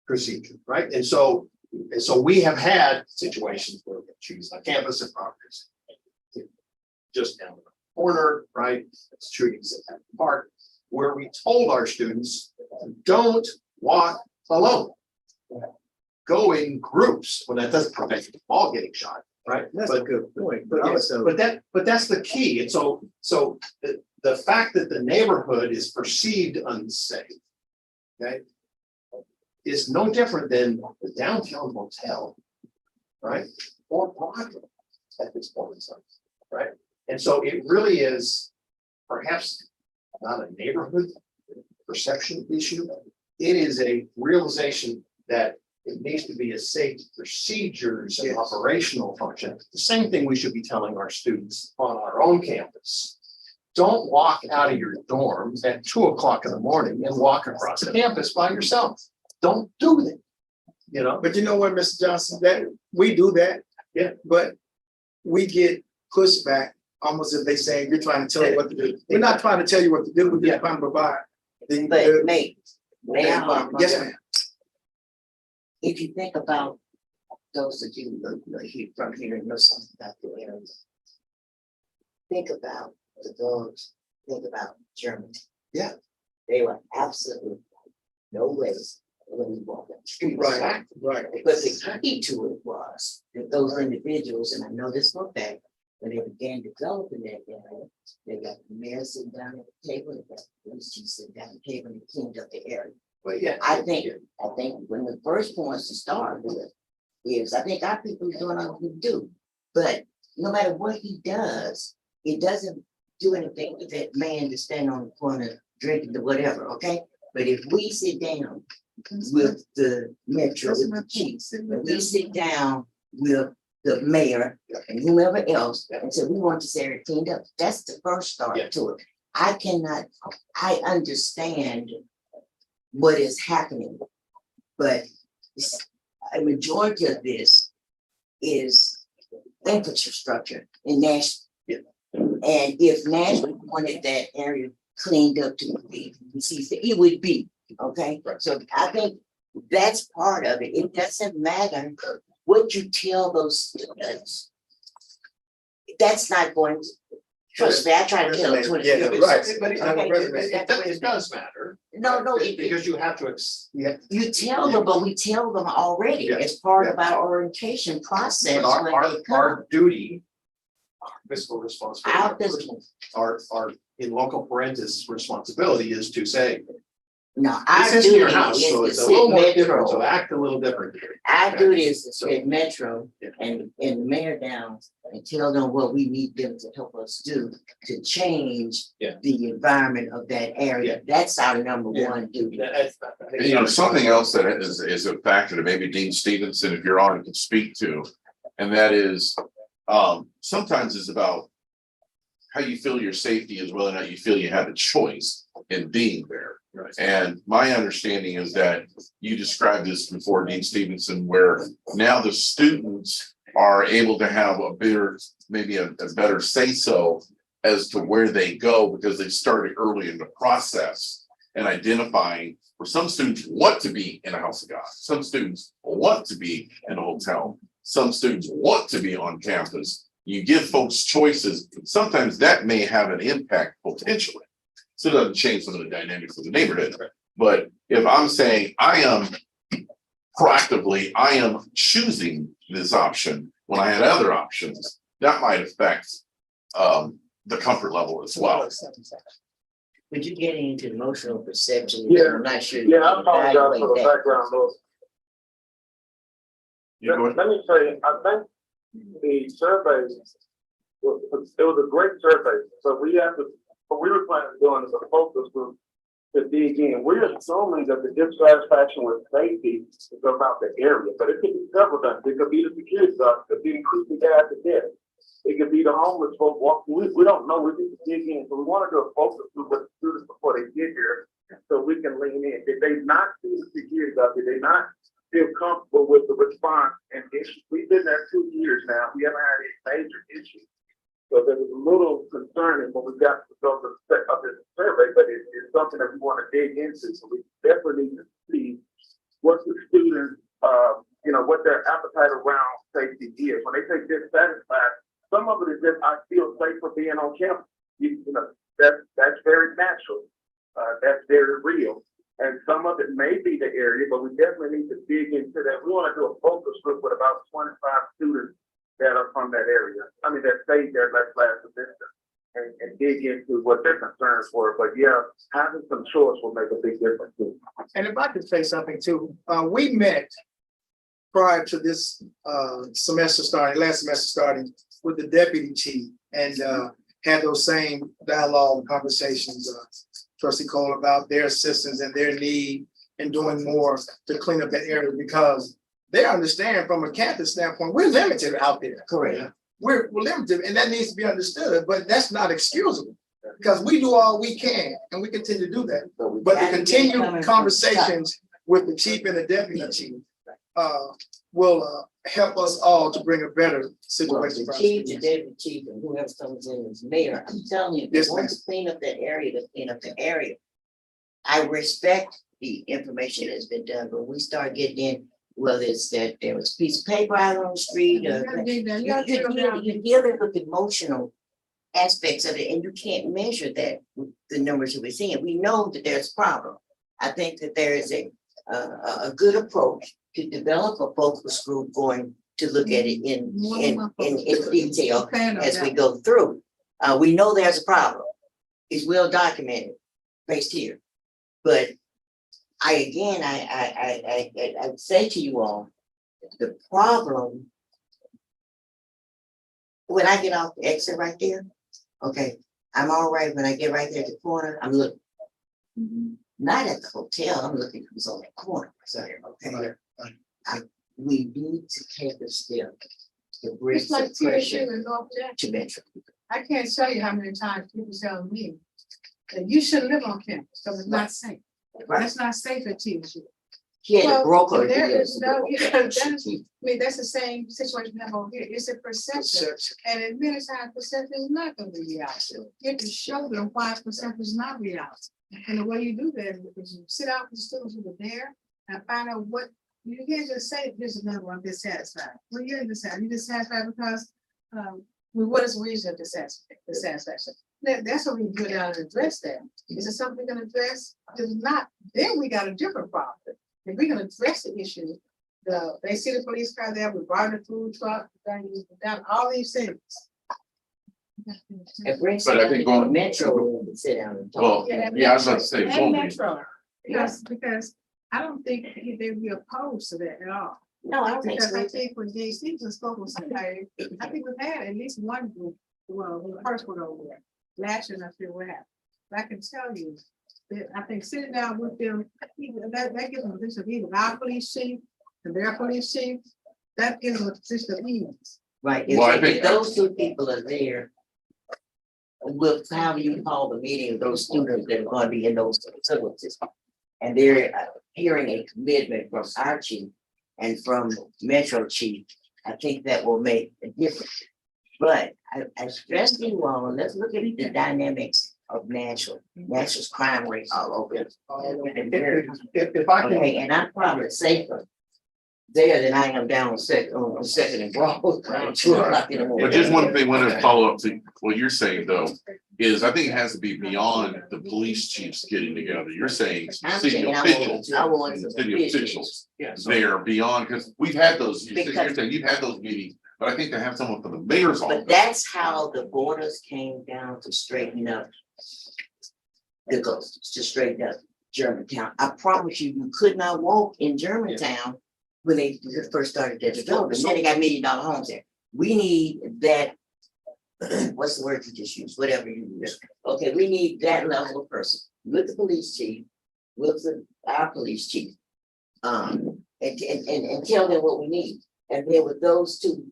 procedure, right? And so we have had situations where we choose on campus and properties just down the corner, right? Shootings at the park, where we told our students, don't walk alone. Go in groups. Well, that doesn't prevent you from all getting shot, right? That's a good point, but But also. but that's the key. And so the fact that the neighborhood is perceived unsafe, okay, is no different than the downtown motel, right? Or Broadway at this point in time, right? And so it really is perhaps not a neighborhood perception issue. It is a realization that it needs to be a safe procedures and operational function. The same thing we should be telling our students on our own campus. Don't walk out of your dorms at 2 o'clock in the morning and walk across the campus by yourself. Don't do that. You know, But you know what, Mr. Johnson, that we do that. Yeah. But we get pushback almost if they say you're trying to tell you what to do. We're not trying to tell you what to do, we're just trying to provide. But Nate, Yes, ma'am. if you think about those of you from here and know something about the area. Think about the dogs, think about Germany. Yeah. They were absolutely no ways when we walked down the street. Right, right. But the key to it was that those individuals, and I know this for a fact, when they began developing that area, they got the mayor sitting down at the table, they got the police chief sitting down at the table and cleaned up the area. but yeah, I think when the first points to start with is, I think our people are doing all we do, but no matter what he does, it doesn't do anything with that man to stand on the corner drinking the whatever, okay? But if we sit down with the metro, with the chief, and we sit down with the mayor and whomever else, and say we want this area cleaned up, that's the first start to it. I understand what is happening, but a majority of this is infrastructure in Nashville. Yeah. And if Nashville wanted that area cleaned up to be, it would be, okay? Right. So I think that's part of it. It doesn't matter what you tell those students. That's not going to, trust me, I try to tell them 20. Yeah, right. But it does matter. No, Because you have to, you tell them, but we tell them already Yeah. as part of our orientation process but when they come. our duty, our fiscal Our responsibility, fiscal. our in local parentis responsibility is to say, No, our this isn't duty your house, is so to it's a little sit more different, so metro. act a little different here. Our duty is to So- sit metro Yeah. and the mayor down and tell them what we need them to help us do to change Yeah. the environment of that area. That's our number Yeah. one duty. And, you know, something else that is a factor that maybe Dean Stevenson, if you're on, can speak to, and that is, sometimes it's about how you feel your safety is whether or not you feel you have a choice in being there. Right. And my understanding is that you described this before, Dean Stevenson, where now the students are able to have a better, maybe a better say-so as to where they go because they started early in the process and identifying where some students want to be in a house of God. Some students want to be in a hotel. Some students want to be on campus. You give folks choices. Sometimes that may have an impact potentially. So it doesn't change some of the dynamics of the neighborhood. But if I'm saying I am choosing this option when I had other options, that might affect the comfort level as well. but you're getting into emotional perception. Yeah. I'm not sure. Yeah, you I can apologize for evaluate the that. background noise. You go ahead. Let me say, I think the survey, it was a great survey, so we have to, what we were planning on doing is a focus group to dig in. We're assuming that the dissatisfaction with safety is about the area, but it could be several things. It could be the security guard, it could be increasing gas to death. It could be the homeless folks walking. We don't know. We need to dig in. So we want to do a focus group with the students before they get here, so we can lean in. Did they not see the security guard? Did they not feel comfortable with the response and issues? We've been there 2 years now. We haven't had any major issues. So there was a little concerning when we got to the result of this survey, but it's something that we want to dig into. So we definitely need to see what the students, what their appetite around safety is. When they say dissatisfied, some of it is just, I feel safer being on campus. That's very natural. That's very real. And some of it may be the area, but we definitely need to dig into that. We want to do a focus group with about 25 students that are from that area. I mean, that stayed there last semester and dig into what their concerns were. But yeah, having some choice will make a big difference too. And if I could say something too, we met prior to this last semester starting with the deputy chief and had those same dialogue and conversations, Trustee Cole, about their assistance and their need in doing more to clean up that area, because they understand from a campus standpoint, we're limited out there. Correct. We're limited, and that needs to be understood, but that's not excusable, because we do all we can and we continue to do that. But the continued conversations with the chief and the deputy chief will help us all to bring a better situation. The chief, the deputy chief, and whoever comes in as mayor, I'm telling you, Yes, they want to clean up that area, to clean up the area. I respect the information that's been done, but we start getting in, whether it's that there was a piece of paper out on the street, You gotta dig that. You gotta dig them down. you're dealing with emotional aspects of it, and you can't measure that with the numbers that we're seeing. We know that there's a problem. I think that there is a good approach to develop a focus group going to look at it in detail as we go through. We know there's a problem. It's well documented, based here. But I say to you all, the problem, when I get off the exit right there, okay, I'm all right. When I get right there at the corner, I'm looking. Not at the hotel, I'm looking who's on that corner. So, okay. We need to take a step to bring It's like some TSU pressure and North Jackson. to Metro. I can't tell you how many times people tell me that you shouldn't live on campus because it's not safe. Right. That's not safe at TSU. He had a Well, broker. there deal. is no, that's the same situation we have over here. It's a perception. And in many times, perception is not gonna be reality. You have to show them why perception is not reality. And the way you do that is you sit down with the students who are there and find out what, you can't just say, this is number one, dissatisfied. Well, you're dissatisfied. You're dissatisfied because, what is the reason of dissatisfaction? That's what we go down and address that. Is it something we can address? If not, then we got a different problem. If we can address the issue, they see the police car there, we brought the food truck, down all these things. It brings But I it think to going- Metro to sit down and talk. Well, and yeah, I was about to say, And won't be. Metro, because I don't think they'd be opposed to that at all. No, I don't think Because so. I think when Jay Stevens spoke with somebody, I think we've had at least one group, well, the first one over there. Last year, I feel what happened. But I can tell you that I think sitting down with them, that gives them a position of either our police chief and their police chief, that gives them a position of ease. Right, Well, I if think- those two people are there. With how you call the meeting of those students that are going to be in those facilities. And they're hearing a commitment from our chief and from Metro chief, I think that will make a difference. But I stress to you all, let's look at the dynamics of Nashville. Nashville's crime rate all over. If I can, Okay, and I'm probably safer there than I am down on Second and Broad, around 2 o'clock in the morning. But just one thing, want to follow up to what you're saying though, is I think it has to be beyond the police chiefs getting together. You're saying I'm city saying officials. I want some City officials there beyond, because we've had those, you're saying you've had those meetings, but I think to have someone from the mayor's But office. that's how the borders came down to straighten up that goes to straight up Germantown. I promise you, you could not walk in Germantown when they first started that development. Then they got $1 million homes there. We need that. What's the word you just used? Whatever you use. Okay, we need that level of person with the police chief, with our police chief. And tell them what we need. And then with those two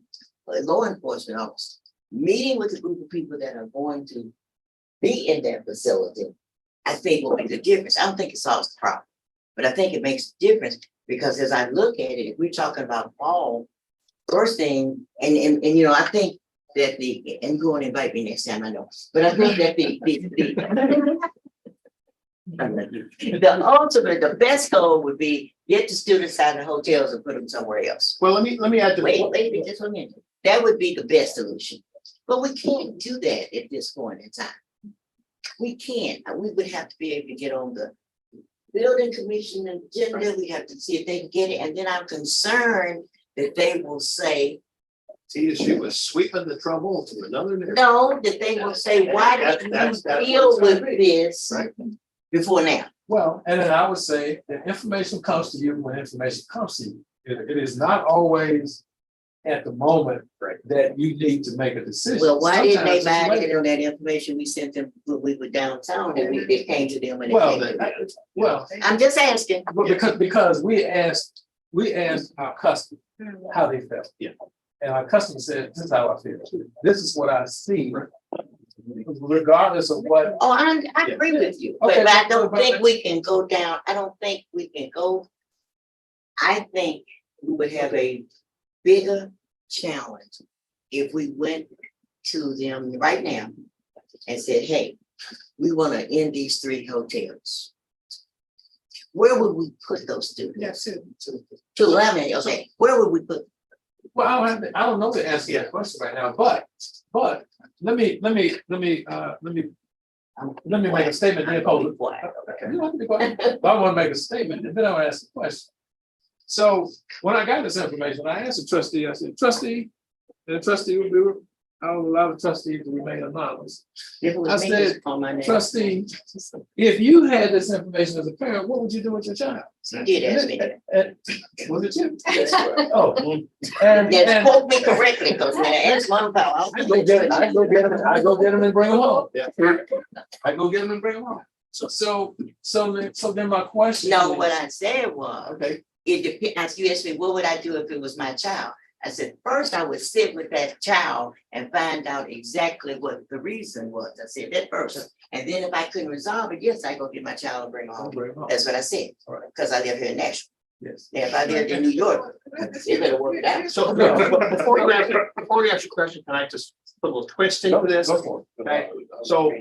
law enforcement officers, meeting with a group of people that are going to be in that facility, I think will make a difference. I don't think it solves the problem, but I think it makes a difference because as I look at it, if we're talking about fall, first thing, and you know, I think that and go and invite me next time, I know, but I think that the ultimate, the best goal would be get the students out of the hotels and put them somewhere else. Well, let me add to. Wait, just 1 minute. That would be the best solution. But we can't do that at this point in time. We can't. We would have to be able to get on the building commission agenda. We have to see if they can get it. And then I'm concerned that they will say, TSU was sweeping the trouble to another. no, that they will say, why didn't you deal with this before now? Well, and then I would say that information comes to you when information comes to you. It is not always at the moment that you need to make a decision. Well, why didn't they Sometimes buy it's it later. on that information we sent them when we were downtown and it came to them and it Well, came to them? well, I'm just asking. but because we asked our customer how they felt. Yeah. And our customer said, this is how I feel. This is what I see. Regardless of what. Oh, I agree with you, Okay, but I don't but- think we can go down, I don't think we can go. I think we would have a bigger challenge if we went to them right now and said, hey, we want to end these 3 hotels. Where would we put those students? Yes, To 11, okay, where would we put? Well, I don't know the answer to that question right now, but let me make a statement. Then hold it. Okay, you don't have to be quiet. But I want to make a statement and then I'll ask the question. So when I got this information, I asked the trustee, I said, trustee, and the trustee would do it. I'll allow the trustee to remain anonymous. If it was I me, said, just call my name. trustee, if you had this information as a parent, what would you do with your child? You did ask me that. Was it you? Yes, sir. Oh, and Yes, quote me correctly, because when I asked one about. I go get him and bring him home. I go get him and bring him home. So then my question. No, is- what I said was, Okay, it depends, you asked me, what would I do if it was my child? I said, first I would sit with that child and find out exactly what the reason was. I said that first. And then if I couldn't resolve it, yes, I go get my child and bring him I'll home. bring him home. That's what I said, All right. because I live here in Nashville. Yes. Now, if I lived in New York, it better work it out. So before you ask your question, can I just put a little twist into this? Go for it. Okay, so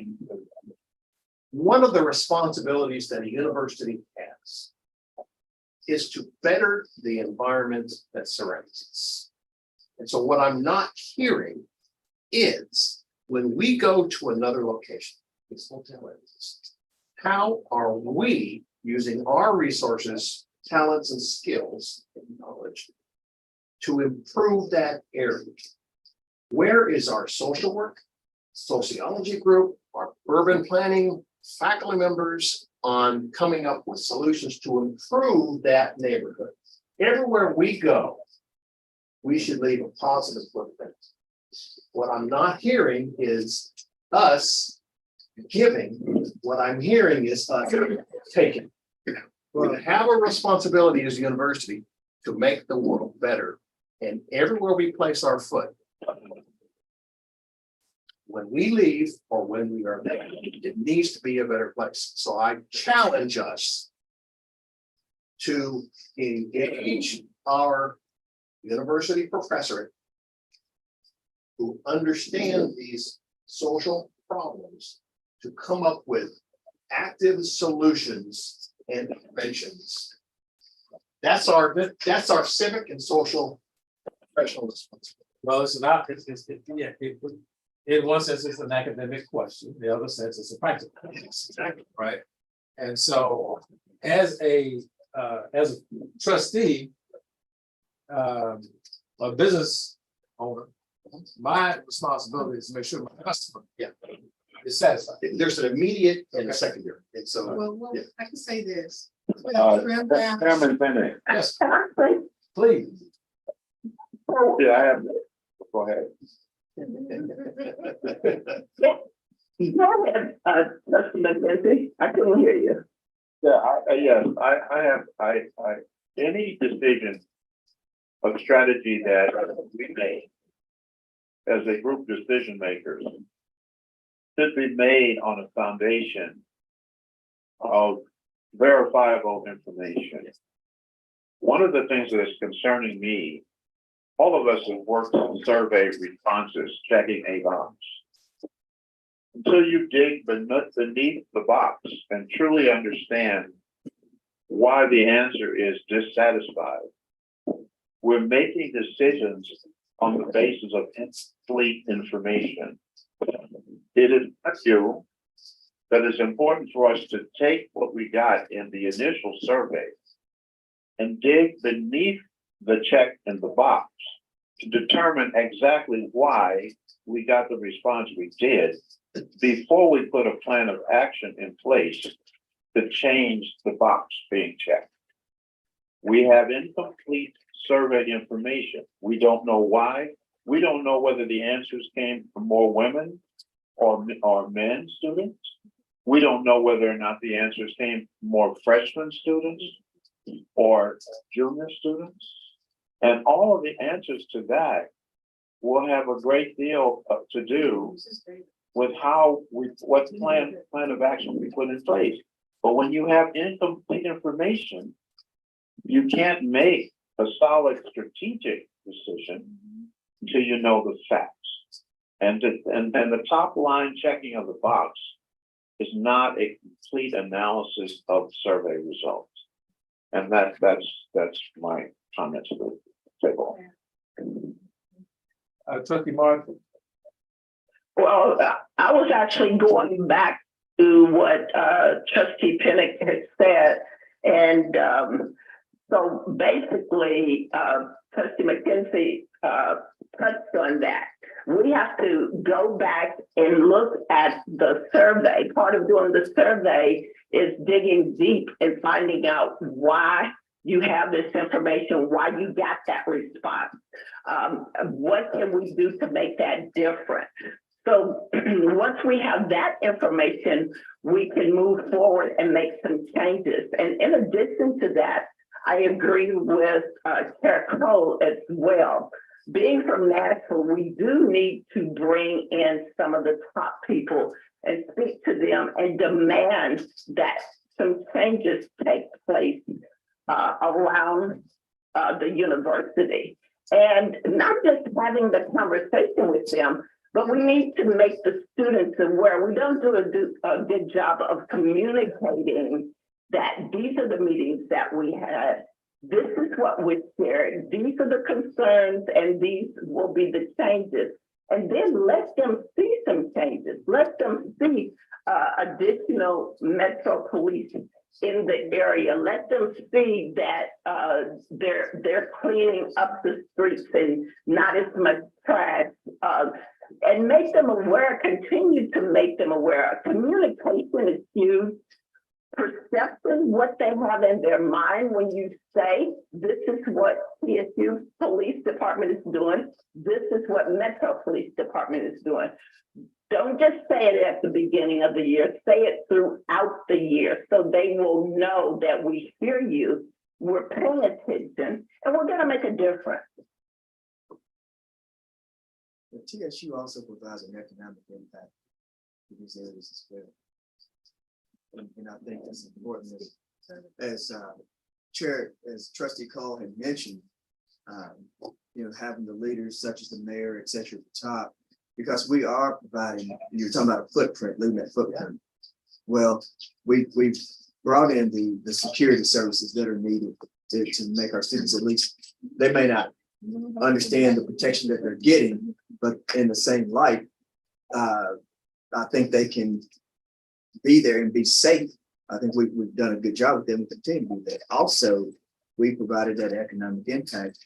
one of the responsibilities that a university has is to better the environment that surrounds us. And so what I'm not hearing is when we go to another location, this hotel is, how are we using our resources, talents and skills and knowledge to improve that area? Where is our social work, sociology group, our urban planning faculty members on coming up with solutions to improve that neighborhood? Everywhere we go, we should leave a positive footprint. What I'm not hearing is us giving. What I'm hearing is us taking. We have a responsibility as a university to make the world better. And everywhere we place our foot, when we leave or when we are there, it needs to be a better place. So I challenge us to engage our university professor who understand these social problems to come up with active solutions and interventions. That's our civic and social professional responsibility. Well, it's not, in one sense, it's an academic question. The other sense, it's a practical. Exactly. Right. And so as a trustee, a business owner, my responsibility is to make sure my customer It's satisfied. There's an immediate and Okay. a secondary, and so. Well, Yeah. I can say this. Chairman Bennett. Yes, Can I say, please. Yeah, I have, go ahead. go ahead, Trustee McKenzie, I couldn't hear you. Yeah, yes, I, any decision of strategy that we make as a group decision makers should be made on a foundation of verifiable information. One of the things that is concerning me, all of us have worked on survey responses, checking a box. Until you dig beneath the box and truly understand why the answer is dissatisfied, we're making decisions on the basis of incomplete information. It is not you that it's important for us to take what we got in the initial survey and dig beneath the check in the box to determine exactly why we got the response we did before we put a plan of action in place to change the box being checked. We have incomplete survey information. We don't know why. We don't know whether the answers came from more women or men students. We don't know whether or not the answers came from more freshman students or junior students. And all of the answers to that will have a great deal to do with what plan of action we put in place. But when you have incomplete information, you can't make a solid strategic decision until you know the facts. And the top line checking of the box is not a complete analysis of survey results. And that's my comment to the table. Trustee Martin. Well, I was actually going back to what Trustee Pinnick had said. And so basically, Trustee McKenzie touched on that. We have to go back and look at the survey. Part of doing the survey is digging deep and finding out why you have this information, why you got that response. What can we do to make that different? So once we have that information, we can move forward and make some changes. And in addition to that, I agree with Chair Cole as well. Being from Nashville, we do need to bring in some of the top people and speak to them and demand that some changes take place around the university. And not just having the conversation with them, but we need to make the students aware. We don't do a good job of communicating that these are the meetings that we had. This is what we shared. These are the concerns and these will be the changes. And then let them see some changes. Let them see additional Metro Police in the area. Let them see that they're cleaning up the streets and not as much trash. And make them aware, continue to make them aware. Communication is huge. Perception, what they have in their mind when you say, this is what TSU Police Department is doing, this is what Metro Police Department is doing. Don't just say it at the beginning of the year, say it throughout the year so they will know that we hear you, we're paying attention, and we're gonna make a difference. The TSU also provides an economic impact to these areas as well. And I think that's important as Trustee Cole had mentioned, having the leaders such as the mayor, et cetera, at the top, because we are providing, you're talking about a footprint, leaving that footprint. Well, we've brought in the security services that are needed to make our students, at least, they may not understand the protection that they're getting, but in the same light, I think they can be there and be safe. I think we've done a good job with them and continue to do that. Also, we provided that economic impact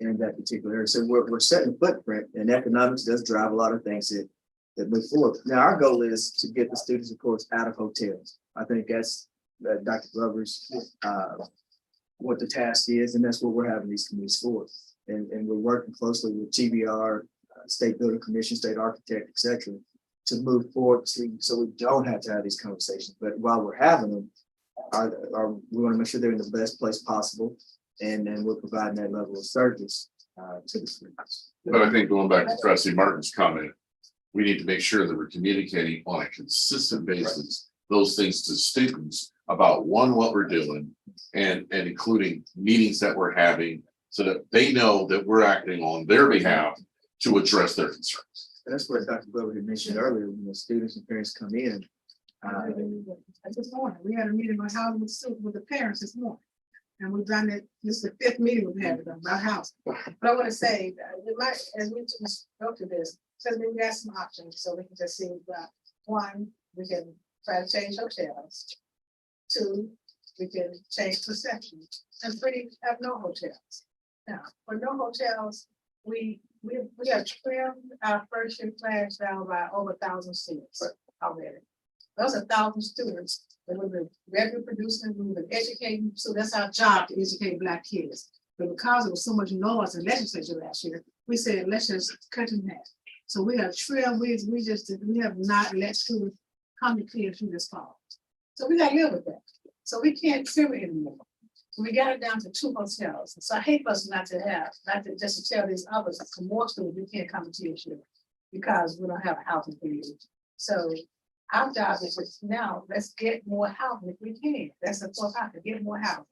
in that particular area. So we're setting a footprint, and economics does drive a lot of things. that move forward. Now, our goal is to get the students, of course, out of hotels. I think that's Dr. Glover's, what the task is, and that's what we're having these committees for. And we're working closely with TBR, State Building Commission, State Architect, et cetera, to move forward so we don't have to have these conversations. But while we're having them, we want to make sure they're in the best place possible, and then we're providing that level of service to the students. But I think going back to Trustee Martin's comment, we need to make sure that we're communicating on a consistent basis, those things to students about one, what we're doing, and including meetings that we're having so that they know that we're acting on their behalf to address their concerns. And that's what Dr. Glover had mentioned earlier, when the students and parents come in. This morning, we had a meeting on housing with the parents this morning. And we've done it, this is the 5th meeting we've had with them about housing. But I want to say, it might, as we just go to this, so we got some options, so we can just see, one, we can try to change hotels. 2, we can change perception, and 3, have no hotels. Now, for no hotels, we have trimmed our first year class down by over 1,000 students already. Those are 1,000 students that we've been revenue producing, we've been educating, so that's our job to educate Black kids. But because there was so much noise in legislature last year, we said, let's just cut in half. So we have trimmed, we have not let students come to clear through this fall. So we gotta live with that. So we can't trim it anymore. So we got it down to 2 hotels. So I hate us not to just to tell these others, some more students, we can't come to TSU because we don't have a housing for you. So our job is just now, let's get more housing if we can. That's the fourth option, get more housing.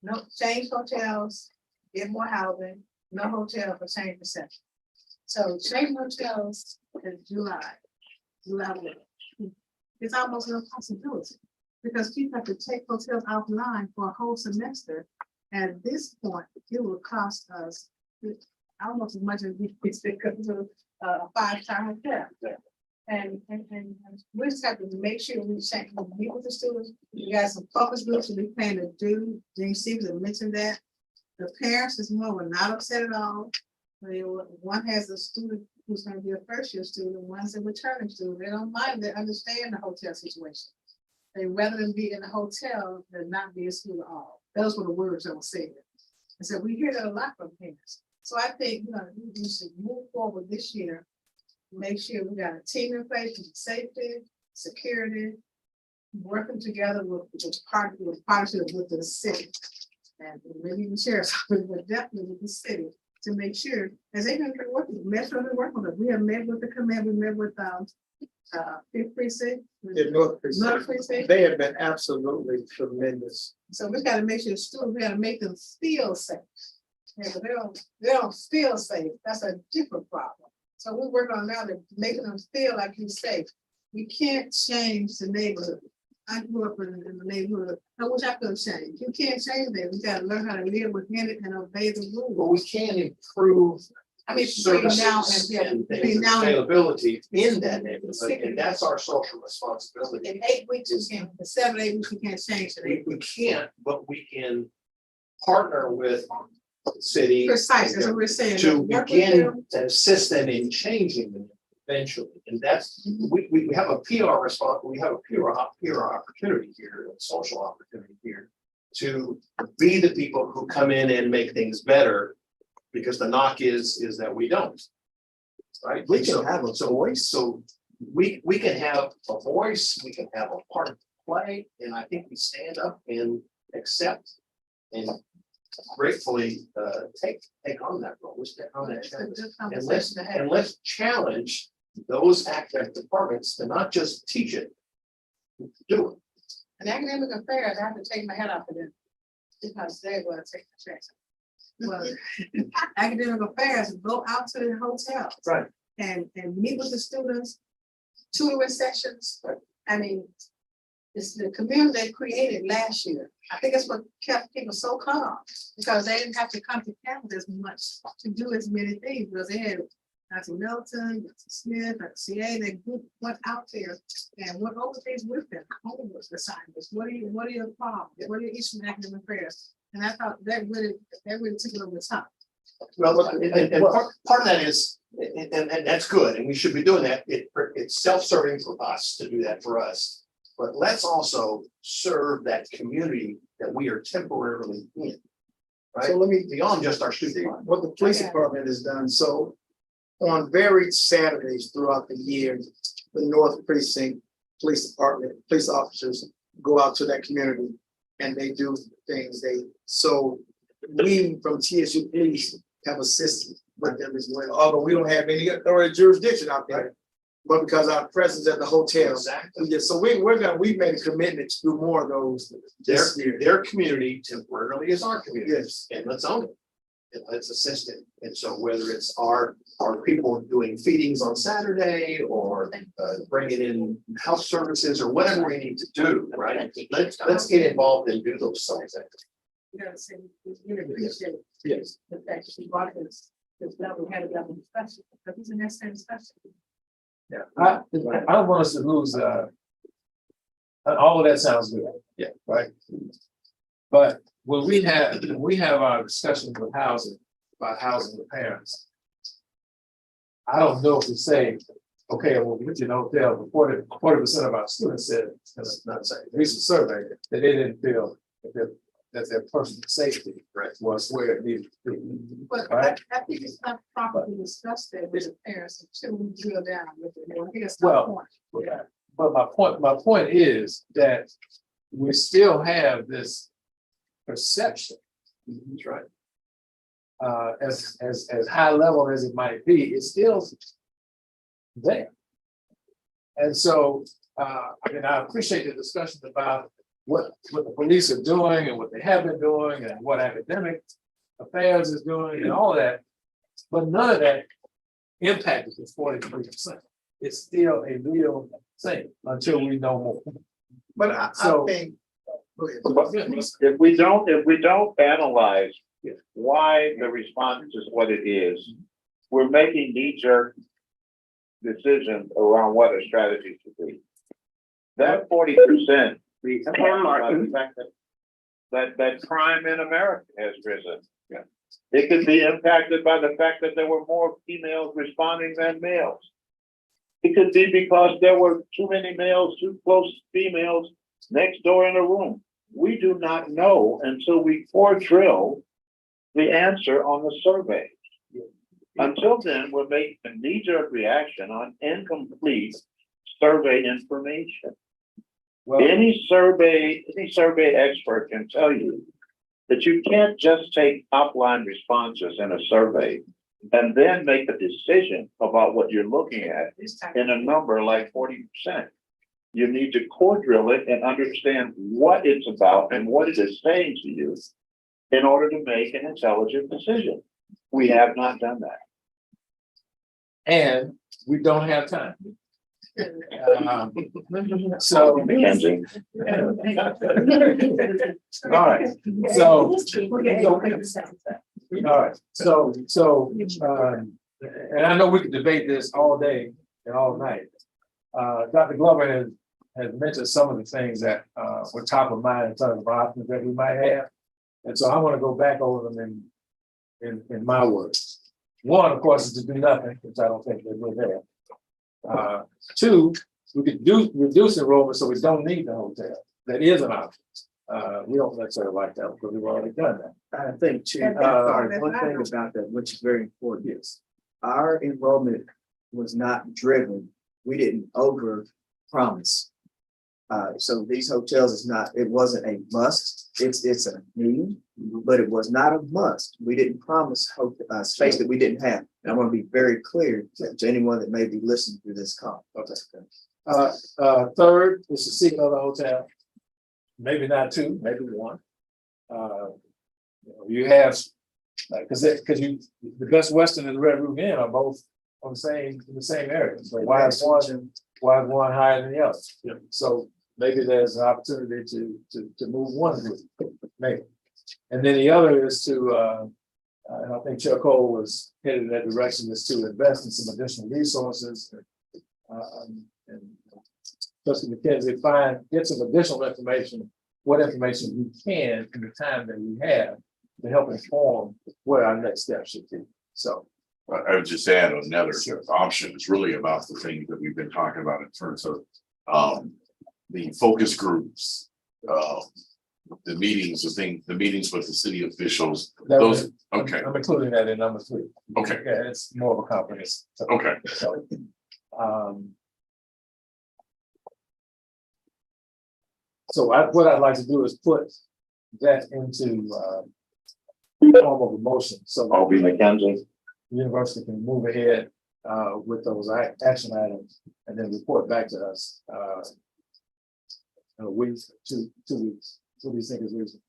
No, change hotels, get more housing, no hotel for change perception. So change hotels in July. It's almost an impossibility because people have to take hotels offline for a whole semester. At this point, it will cost us almost as much as we stick to a 5-star hotel. And we just have to make sure we check, meet with the students. We got some focus groups that we plan to do. Dean Stevens had mentioned that. The parents this morning were not upset at all. One has a student who's going to be a first year student, one's a returning student. They don't mind, they understand the hotel situation. They rather than be in a hotel than not be in school at all. Those were the words that were said. And so we hear that a lot from parents. So I think, we should move forward this year. Make sure we got a team in place with safety, security, working together with partnership with the city. And maybe the sheriff's office, but definitely with the city to make sure, as they've been working, Metro been working with us. We have met with the command, we met with Fifth Precinct. North Precinct. They have been absolutely tremendous. So we gotta make sure the students, we gotta make them feel safe. Yeah, but they don't feel safe. That's a different problem. So we're working on now to making them feel like you're safe. We can't change the neighborhood. I grew up in the neighborhood. I wish I could change. You can't change that. We gotta learn how to live within it and obey the But rules. we can improve I mean, services and between now and availability in that neighborhood, and that's our social responsibility. in 8 weeks, we can, in 7, 8 weeks, we can't change it. We can't, but we can partner with the city. Precise, that's what we're saying. To Work with begin them. to assist them in changing them eventually. And that's, we have a PR response, we have a PR opportunity here, a social opportunity here to be the people who come in and make things better, because the knock is that we don't. Right? We can have a voice. So we can have a voice, we can have a part to play, and I think we stand up and accept and gratefully take on that role. Let's take on that It's a challenge. good And conversation to have. let's challenge those academic departments to not just teach it, do it. In academic affairs, I have to take my head off of them because they will take the chance. Well, academic affairs, go out to the hotels. Right. And meet with the students, tutoring sessions. I mean, it's the community they created last year. I think it's what kept people so calm because they didn't have to come to campus as much to do as many things because they had Dr. Milton, Dr. Smith, Dr. CA, they went out there and went over things with them, homework assignments. What are your problems? What are your issues in academic affairs? And I thought that really took it over the top. Well, and part of that is, and that's good, and we should be doing that. It it's self-serving for us to do that for us. But let's also serve that community that we are temporarily in. Right? So let me, Beyond just our see student. what the police department has done. So on varied Saturdays throughout the year, the North Precinct Police Department, police officers go out to that community and they do things. So we from TSU Police have assisted with them as well, although we don't have any authority jurisdiction out there. But because our presence at the hotel. Exactly. Yeah, so we've made a commitment to do more of those this year. Their community temporarily is our community. Yes. And let's own it. And let's assist it. And so whether it's our people doing feedings on Saturday or bringing in house services or whatever we need to do, right? Let's get involved and do those things. You gotta say, we appreciate Yes. the fact that you brought this level, we had a level discussion, because it's a necessary discussion. Yeah, I don't want us to lose, all of that sounds good, yeah, right? But when we have our discussions with housing, about housing with parents, I don't know if we say, okay, well, we can hotel, 40% of our students said, recent survey, that they didn't feel that their personal safety was where it needed to be. But Right. I think it's not properly discussed there with the parents until we drill down with it more. I think that's Well, the point. Yeah, but my point is that we still have this perception. That's right. As high level as it might be, it's still there. And so, I mean, I appreciate the discussion about what the police are doing and what they have been doing and what academic affairs is doing and all that. But none of that impacted the 43%. It's still a real thing until we know more. But I So- think. Go ahead. If we don't analyze why the response is what it is, we're making knee-jerk decisions around what a strategy should be. That 40%, the fact that crime in America has risen. Yeah. It could be impacted by the fact that there were more females responding than males. It could be because there were too many males, too close females next door in a room. We do not know until we drill the answer on the survey. Until then, we're making a knee-jerk reaction on incomplete survey information. Well, Any survey expert can tell you that you can't just take top-line responses in a survey and then make a decision about what you're looking at in a number like 40%. You need to core drill it and understand what it's about and what it is saying to you in order to make an intelligent decision. We have not done that. and we don't have time. So, Mackenzie. all right, so, all right, so, and I know we could debate this all day and all night. Dr. Glover has mentioned some of the things that were top of mind in terms of options that we might have. And so I want to go back over them in my words. One, of course, is to do nothing, which I don't think they will there. Two, we could reduce enrollment so we don't need the hotel. That is an option. We don't necessarily like that because we've already done that. I think too, one thing about that, which is very important, is our enrollment was not driven. We didn't over promise. So these hotels it wasn't a must. It's a need, but it was not a must. We didn't promise space that we didn't have. And I want to be very clear to anyone that may be listening to this call. Third is to seek another hotel. Maybe not two, maybe one. You have, because the Best Western and the Red Roof Inn are both in the same area. So why is one higher than the other? Yeah. So maybe there's an opportunity to move one group, maybe. And then the other is to, and I think Chuck Cole was headed in that direction, is to invest in some additional resources. And Trustee McKenzie, get some additional information, what information we can in the time that we have to help inform what our next step should be. So I would just add another option is really about the things that we've been talking about in terms of the focus groups, the meetings, the meetings with the city officials, those, okay, I'm including that in number 3. okay, Yeah, it's more of a comprehensive. okay. So, what I'd like to do is put that into form of a motion, so I'll be McKenzie. the university can move ahead with those action items and then report back to us in a week, 2 weeks. What do you think is reasonable?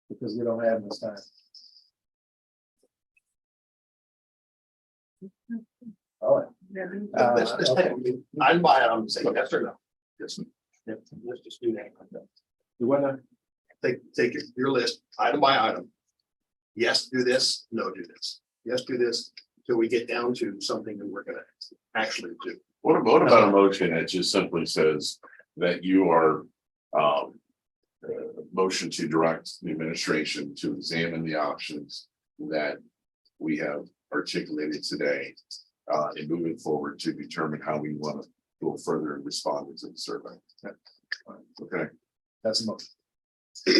Because we don't have much time. All right. Let's take it item by item, and say yes or no. Yes. Yep, let's just do that. You wanna, Take your list, item by item. Yes, do this, no, do this. Yes, do this, till we get down to something that we're gonna actually do. What about a motion that just simply says that you are motion to direct the administration to examine the options that we have articulated today in moving forward to determine how we want to go further in responding to the survey. Okay, that's a motion.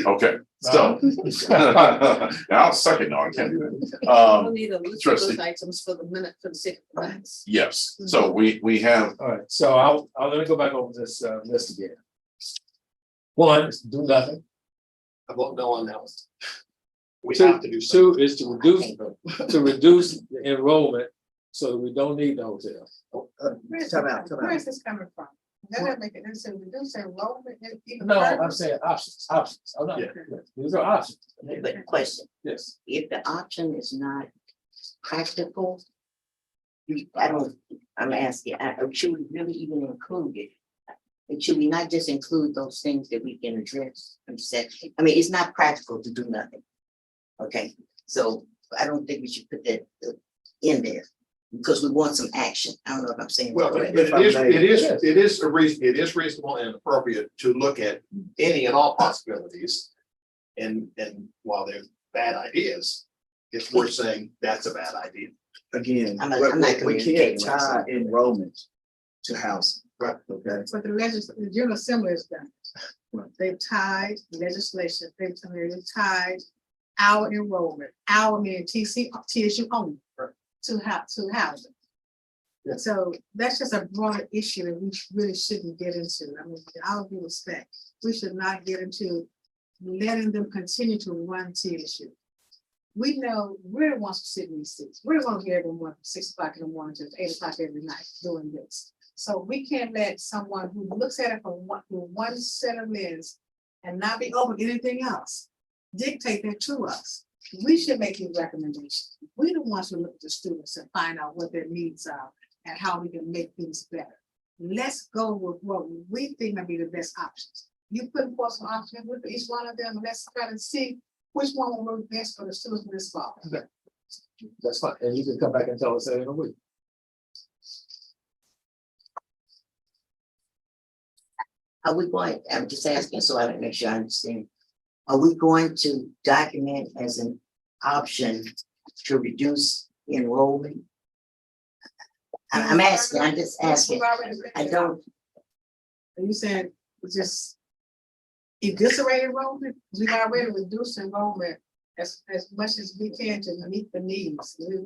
okay, so I'll second, no, I can't do that. We'll need a list of trustee. those items for the minute, for the 6 months. Yes, so we have, All right, so I'll let me go back over this list again. 1 is to do nothing. I vote no on that one. We 2 have to do something. 2 is to reduce the enrollment so that we don't need the hotel. Where is this coming from? That doesn't make it necessary to reduce enrollment. even No, further. I'm saying options. I'm not, Yeah. these are options. But question, Yes. if the option is not practical, I'm asking, should we really even include it? And should we not just include those things that we can address and say, I mean, it's not practical to do nothing. Okay, so I don't think we should put that in there because we want some action. I don't know if I'm saying. Well, but correct. it is reasonable and appropriate to look at any and all possibilities. And while they're bad ideas, it's worth saying that's a bad idea. Again, I'm not we can't communicating tie myself. enrollment to housing. Right. Okay. But the General Assembly is done. They've tied legislation, they've tied our enrollment, our meaning TSU only, to housing. Yeah. So that's just a broader issue that we really shouldn't get into. I mean, in all due respect, we should not get into letting them continue to run TSU. We know we're the ones who sit in these seats. We're the ones here every morning from 6 o'clock in the morning to 8 o'clock every night doing this. So we can't let someone who looks at it from one set of lens and not be open to anything else dictate that to us. We should make these recommendations. We're the ones who look at the students and find out what their needs are and how we can make things better. Let's go with what we think might be the best options. You put forth some options with each one of them, and let's try to see which one will work best for the students in this fall. That's fine. And you can come back and tell us that in a week. Are we going, I'm just asking so I can make sure I understand. Are we going to document as an option to reduce enrollment? I'm asking, I'm just asking. I don't, Are you saying just eviscerate enrollment? We've already reduced enrollment as much as we can to meet the needs. We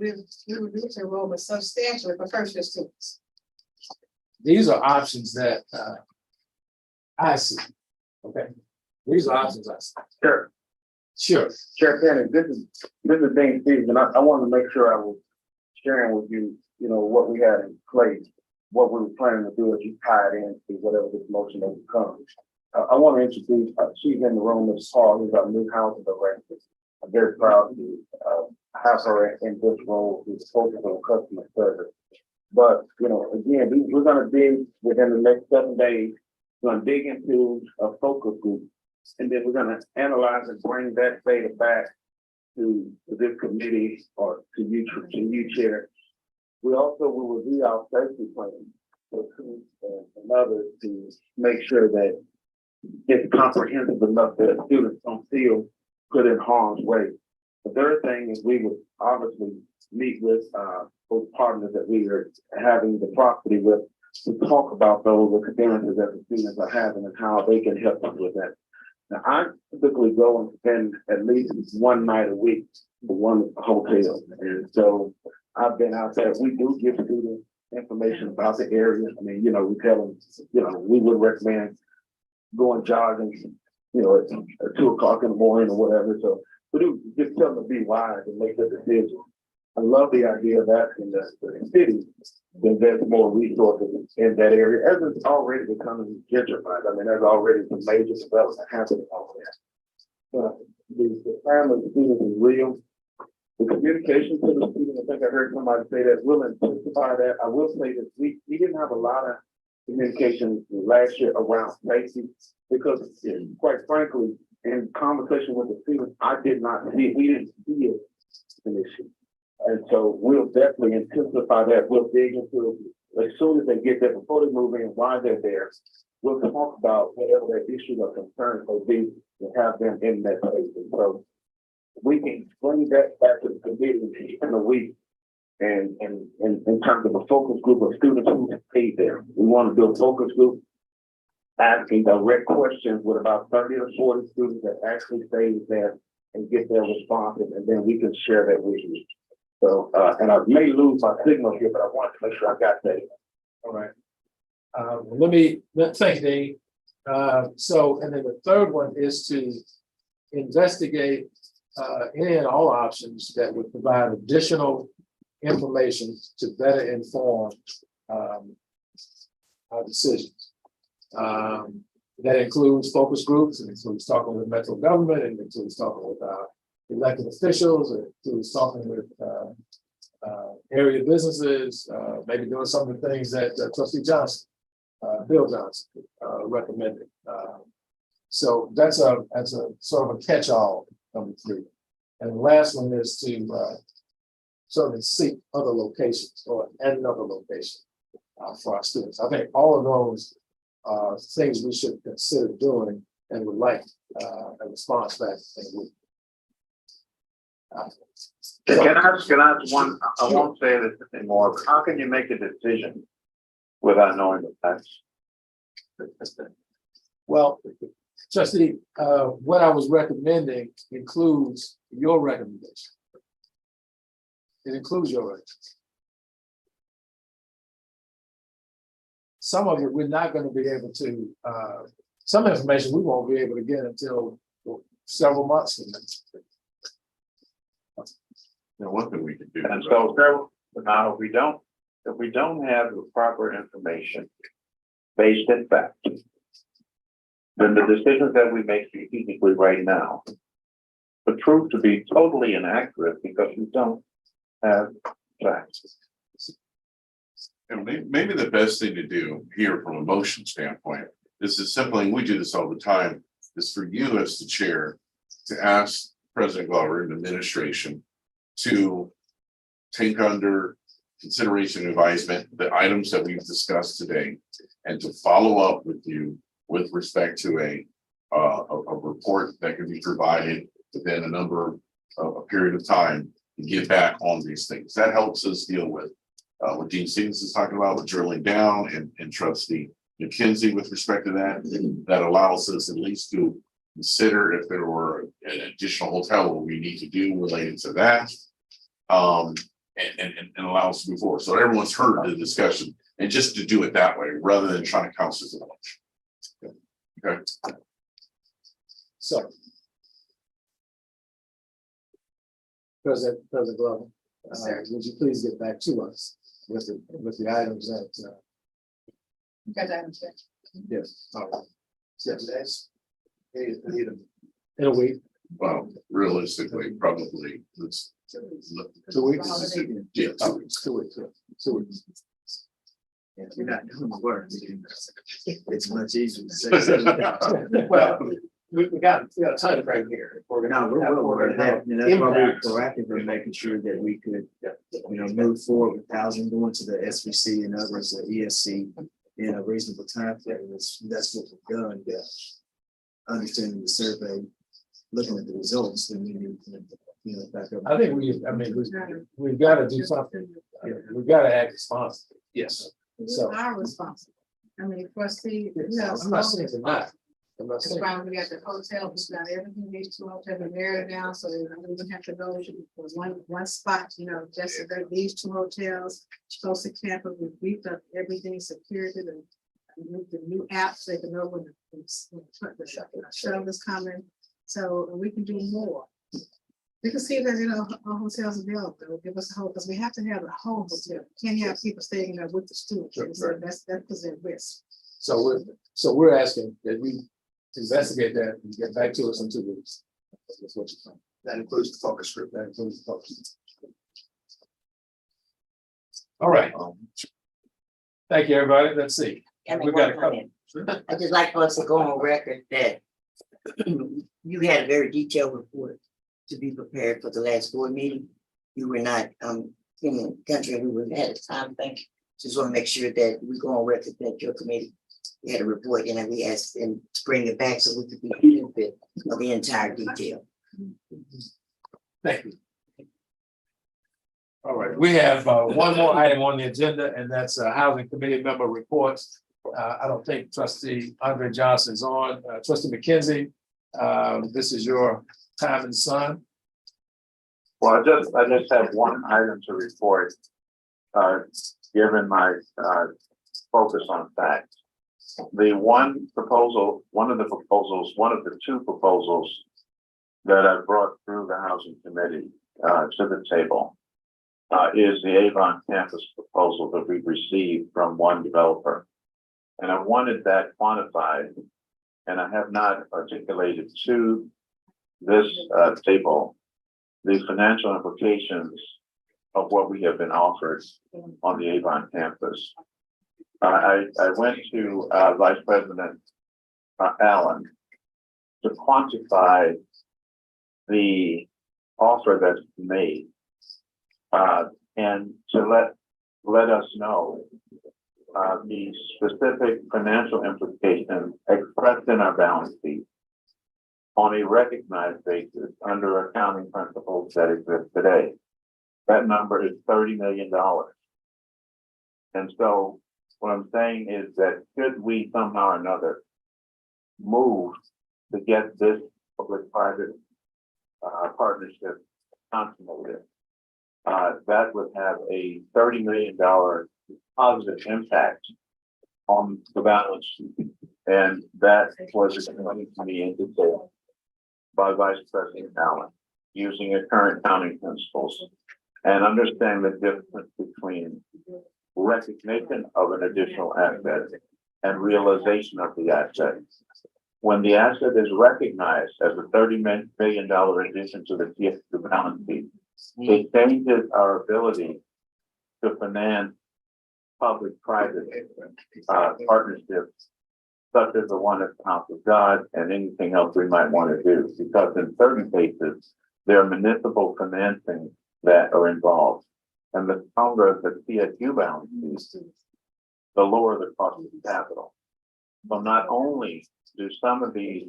reduce enrollment substantially for first year students. These are options that I see. Okay, these are options I see. Sure. Sure. Chair Penny, this is Dean Stevens, and I wanted to make sure I was sharing with you, what we had in place, what we were planning to do as you tie it into whatever this motion that becomes. I want to introduce, she's in the room, Ms. Hall, who's our new housing director. I'm very proud to have her in this role, who's focused on customer service. But, again, we're going to dig within the next 7 days. We're going to dig into a focus group, and then we're going to analyze and bring that data back to this committee or to you, Chair. We also will review our safety plan for students and others to make sure that it's comprehensive enough that students don't feel put in harm's way. The third thing is we would obviously meet with, those partners that we are having the property with to talk about those experiences that the students are having and how they can help us with that. Now, I typically go and spend at least one night a week for one hotel. And so I've been out there. We do give students information about the area. I mean, you know, we tell them, you know, we would recommend going jogging, you know, at 2 o'clock in the morning or whatever. So we do just tell them to be wise and make a decision. I love the idea of asking the city to invest more resources in that area, as it's already becoming gentrified. I mean, there's already some major development happening over there. But the family of the students is real. The communication to the students, I think I heard somebody say that, will intensify that. I will say that we didn't have a lot of communication last year around safety, because quite frankly, in conversation with the students, we didn't see it an issue. And so we'll definitely intensify that. We'll dig into it as soon as they get there, before they move in, why they're there. We'll talk about whatever their issues or concerns may be and have them in that space. And so we can bring that back to the committee in a week. And in terms of a focus group of students who stay there, we want to do a focus group asking direct questions with about 30 or 40 students that actually stay there and get their responses, and then we can share that with you. So, and I may lose my signal here, but I wanted to make sure I got that. All right. Thank you, Dean. So, and then the third one is to investigate any and all options that would provide additional information to better inform our decisions. That includes focus groups, it includes talking with metro government, it includes talking with elected officials, it includes talking with area businesses, maybe doing some of the things that Trustee Johnson, Bill Johnson recommended. So that's a sort of a catch-all, number 3. And the last one is to certainly seek other locations or another location for our students. I think all of those are things we should consider doing and would like a response back in a week. Can I ask one, I won't say this anymore, but how can you make a decision without knowing the facts? Well, Trustee, what I was recommending includes your recommendation. It includes your recommendation. Some of it we're not going to be able to, some information we won't be able to get until several months from now. Now, one thing we can do. And so now if we don't have the proper information based in fact, then the decisions that we make strategically right now would prove to be totally inaccurate because we don't have facts. And maybe the best thing to do here from a motion standpoint is to simply, and we do this all the time, is for you as the chair to ask President Glover and administration to take under consideration and advisement the items that we've discussed today, and to follow up with you with respect to a report that can be provided within a period of time to get back on these things. That helps us deal with what Dean Stevens is talking about with drilling down, and Trustee McKenzie with respect to that. That allows us at least to consider if there were an additional hotel we need to do related to that. And allow us to move forward. So everyone's heard the discussion, and just to do it that way rather than trying to counsel as much. Okay. So, President Glover, would you please get back to us with the items that? Because I understand. Yes. All right. Yes. In a week. Well, realistically, probably let's. 2 weeks. Yeah, 2 weeks. 2 weeks. 2 weeks. Yeah, you're not doing the work. It's much easier to say. Well, we got a time frame here. No, we're well aware of that, and that's why we're proactively making sure that we could, move forward with housing, going to the SVC and others, the ESC, in a reasonable time frame. That's what we've done. Understanding the survey, looking at the results, then we need back up. I think we've got to do something. We've got to act responsibly. Yes. We So- are responsible. I mean, trustee, you know. I'm not saying it's not. I'm not That's saying. why we got the hotel, we got everything, these two hotels are narrowed down, so we don't have to go to one spot, you know, just to go to these two hotels. Close to campus, we beefed up everything, security, the new apps, they can know when the shuttle is coming, so we can do more. We can see that, you know, our hotels available, they'll give us a whole, because we have to have a whole hotel, can't have people staying there with the students, so that's at risk. So we're asking that we investigate that and get back to us in 2 weeks. That's what you're saying. That includes the focus group. That includes the focus. All right. Thank you, everybody. Let's see. Can I We make got a one couple. comment? I just like for us to go on record that you had a very detailed report to be prepared for the last board meeting. You were not in the country, we were at a time, thank you. Just want to make sure that we go on record that your committee had a report and we asked them to bring it back so we could be a little bit of the entire detail. Thank you. All right, we have one more item on the agenda, and that's housing committee member reports. I don't think trustee Andre Johnson's on. Trustee McKenzie, this is your time and son. Well, I just have one item to report, given my, focus on facts. The one of the two proposals that I brought through the housing committee, to the table, is the Avon campus proposal that we received from one developer. And I wanted that quantified, and I have not articulated to this, table the financial implications of what we have been offered on the Avon campus. I went to Vice President Allen to quantify the offer that's made, and to let us know the specific financial implications expressed in our balance sheet on a recognized basis under accounting principles that exist today. That number is $30 million. And so what I'm saying is that should we somehow or another move to get this public-private partnership consummated, that would have a $30 million positive impact on the balance sheet. And that was explained to me in detail by Vice President Allen, using a current accounting principles, and understand the difference between recognition of an additional asset and realization of the asset. When the asset is recognized as a $30 million addition to the TSU balance sheet, it changes our ability to finance public-private partnerships, such as the one at the House of God and anything else we might want to do. Because in certain cases, there are municipal financing that are involved. And the stronger the TSU balance sheet, the lower the cost of capital. So not only do some of these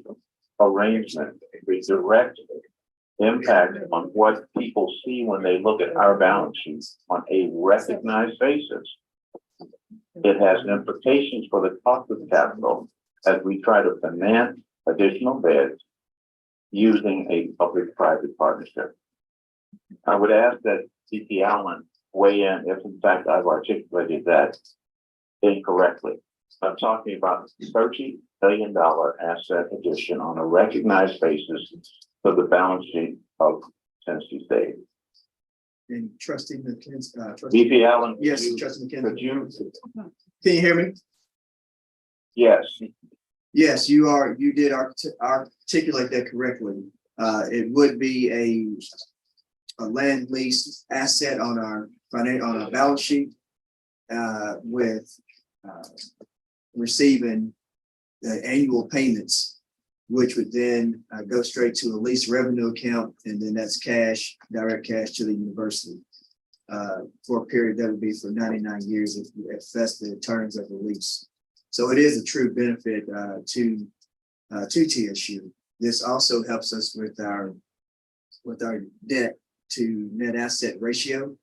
arrangements be direct impact on what people see when they look at our balance sheets on a recognized basis, it has implications for the cost of capital as we try to finance additional beds using a public-private partnership. I would ask that C.P. Allen weigh in if in fact I've articulated that incorrectly. I'm talking about $30 billion asset addition on a recognized basis for the balance sheet of Tennessee State. And trustee McKenzie, C.P. Allen. yes, could trustee you- McKenzie. Could you, Can you hear me? yes, Yes, you did articulate that correctly. It would be a land lease asset on our balance sheet, with receiving the annual payments, which would then go straight to a lease revenue account, and then that's cash, direct cash to the university, for a period that would be for 99 years if that's the terms of the lease. So it is a true benefit to TSU. This also helps us with our with our debt to net asset ratio.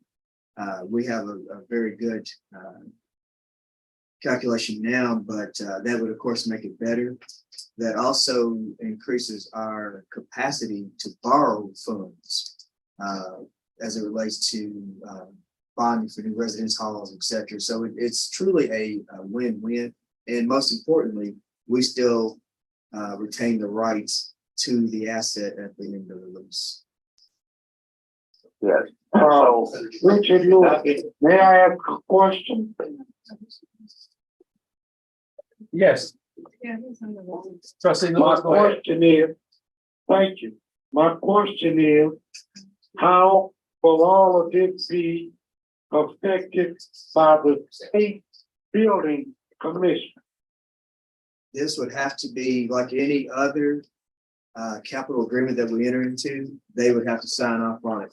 We have a very good calculation now, but that would of course make it better. That also increases our capacity to borrow funds as it relates to bonding for new residence halls, et cetera. So it's truly a win-win. And most importantly, we still retain the rights to the asset at the end of the lease. Yes. Richard Lewis, may I ask a question? Yes, trustee My Lewis, go ahead. question is, thank you. My question is, how will all of this be affected by the state building commission? This would have to be like any other capital agreement that we enter into. They would have to sign off on it.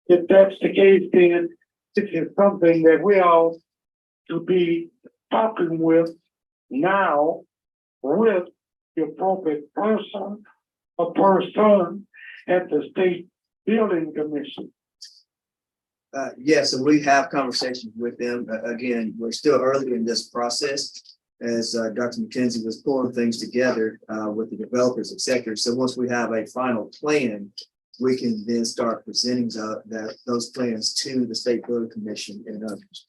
If that's the case, then this is something that we all to be talking with now with the appropriate person or person at the state building commission. Yes, and we have conversations with them. Again, we're still early in this process as Dr. McKenzie was pulling things together with the developers, et cetera. So once we have a final plan, we can then start presenting those plans to the State Building Commission and others.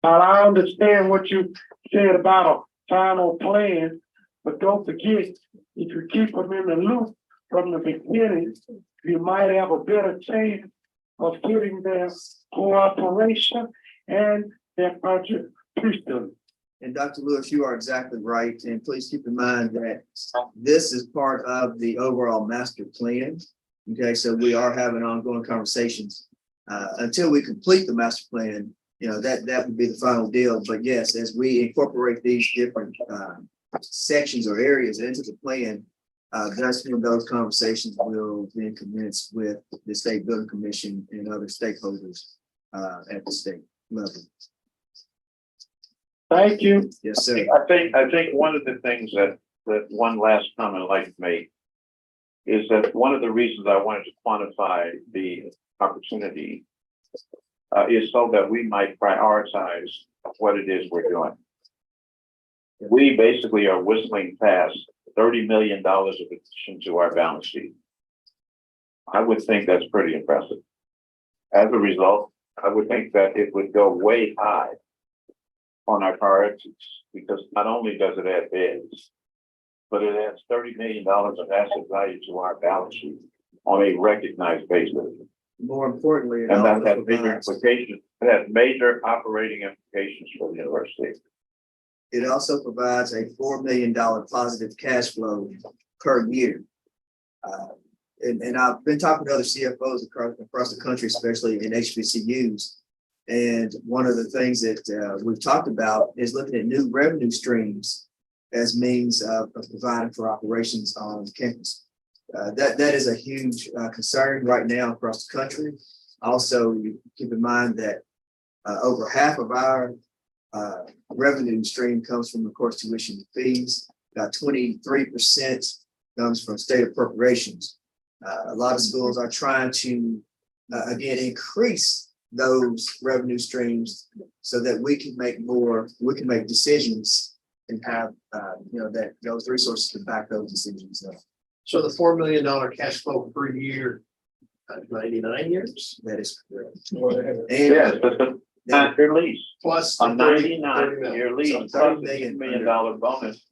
Now, I understand what you said about a final plan, but don't forget, if you keep them in the loop from the beginning, you might have a better chance of getting their cooperation and their budget system. And Dr. Lewis, you are exactly right. And please keep in mind that this is part of the overall master plan. Okay, so we are having ongoing conversations until we complete the master plan. You know, that would be the final deal. But yes, as we incorporate these different sections or areas into the plan, that's when those conversations will then commence with the State Building Commission and other stakeholders at the state level. Thank you. Yes, sir. I think one of the things that one last comment I'd like to make is that one of the reasons I wanted to quantify the opportunity is so that we might prioritize what it is we're doing. We basically are whistling past $30 million of addition to our balance sheet. I would think that's pretty impressive. As a result, I would think that it would go way high on our priorities, because not only does it add beds, but it adds $30 million of asset value to our balance sheet on a recognized basis. More importantly, it And that also has major provides- implications, it has major operating implications for the university. It also provides a $4 million positive cash flow per year. And I've been talking to other CFOs across the country, especially in HBCUs. And one of the things that we've talked about is looking at new revenue streams as means of providing for operations on campus. That is a huge concern right now across the country. Also, you keep in mind that over half of our revenue stream comes from, of course, tuition fees. About 23% comes from state appropriations. A lot of schools are trying to, again, increase those revenue streams so that we can make decisions and have, that those resources to back those decisions up. So the $4 million cash flow per year, 99 years? That is correct. Yes, but the 9-year lease, Plus. a 30 million. 99-year lease, So plus $30 a million $10 million bonus.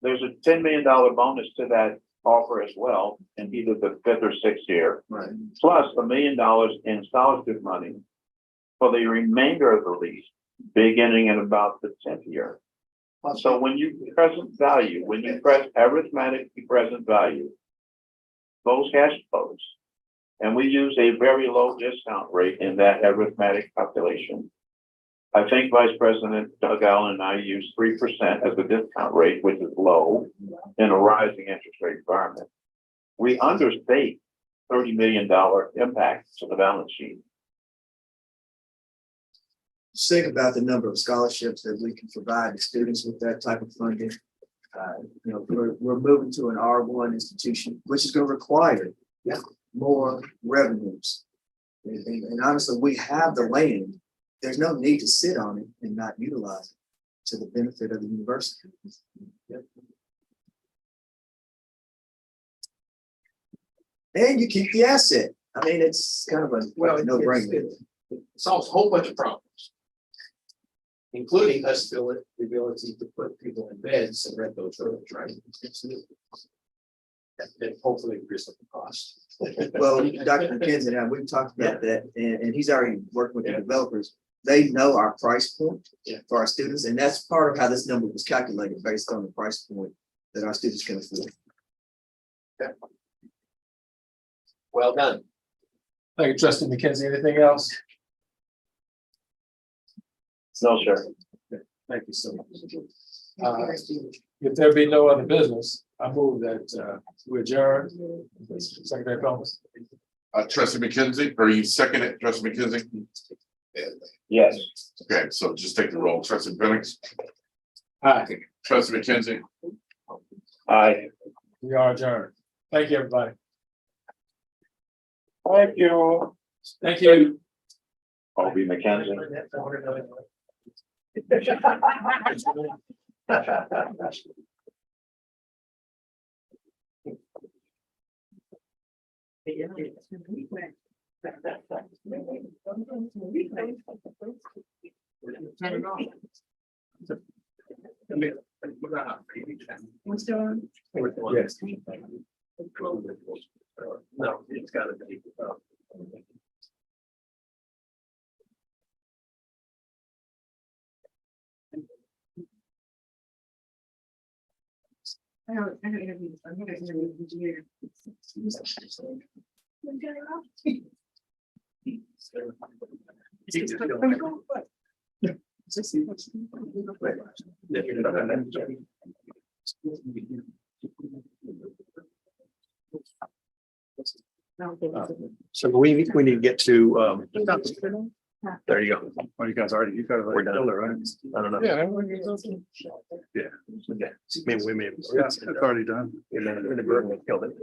There's a $10 million bonus to that offer as well, in either the 5th or 6th year, Right. plus $1 million in scholarship money for the remainder of the lease, beginning in about the 10th year. So when you press arithmetically present value, those cash flows, and we use a very low discount rate in that arithmetic calculation. I think Vice President Doug Allen and I use 3% as the discount rate, which is low in a rising interest rate environment. We understate $30 million impact to the balance sheet. Just think about the number of scholarships that we can provide to students with that type of funding. We're moving to an R1 institution, which is gonna require more revenues. And honestly, we have the land. There's no need to sit on it and not utilize it to the benefit of the university. And you keep the asset. I mean, it's kind of a no brainer. It solves a whole bunch of problems. Including us the ability to put people in beds and rent those rooms, right? And hopefully reduce the cost. Well, Dr. McKenzie and I, we've talked about that, and he's already worked with the developers. They know our price point for our students, and that's part of how this number was calculated based on the price point that our students can afford. Well done. Thank you, trustee McKenzie. Anything else? No, sir. Thank you so much. If there be no other business, I move that we adjourn. Secretary Thomas. Trustee McKenzie, are you second it, trustee McKenzie? Yes. Okay, so just take the roll. Trustee Bennett, Aye, trustee McKenzie. Aye. we are adjourned. Thank you, everybody. Thank you. Thank you. Colby McKenzie. Turn it off. What's going on? Yes. No, it's gotta be. I don't interview. I'm gonna interview the engineer. So we need to get to, there you go. Oh, you guys already, we're done, right? I don't know. Yeah. Yeah. Maybe we may. Yeah, it's already done. And then the Bergman killed it.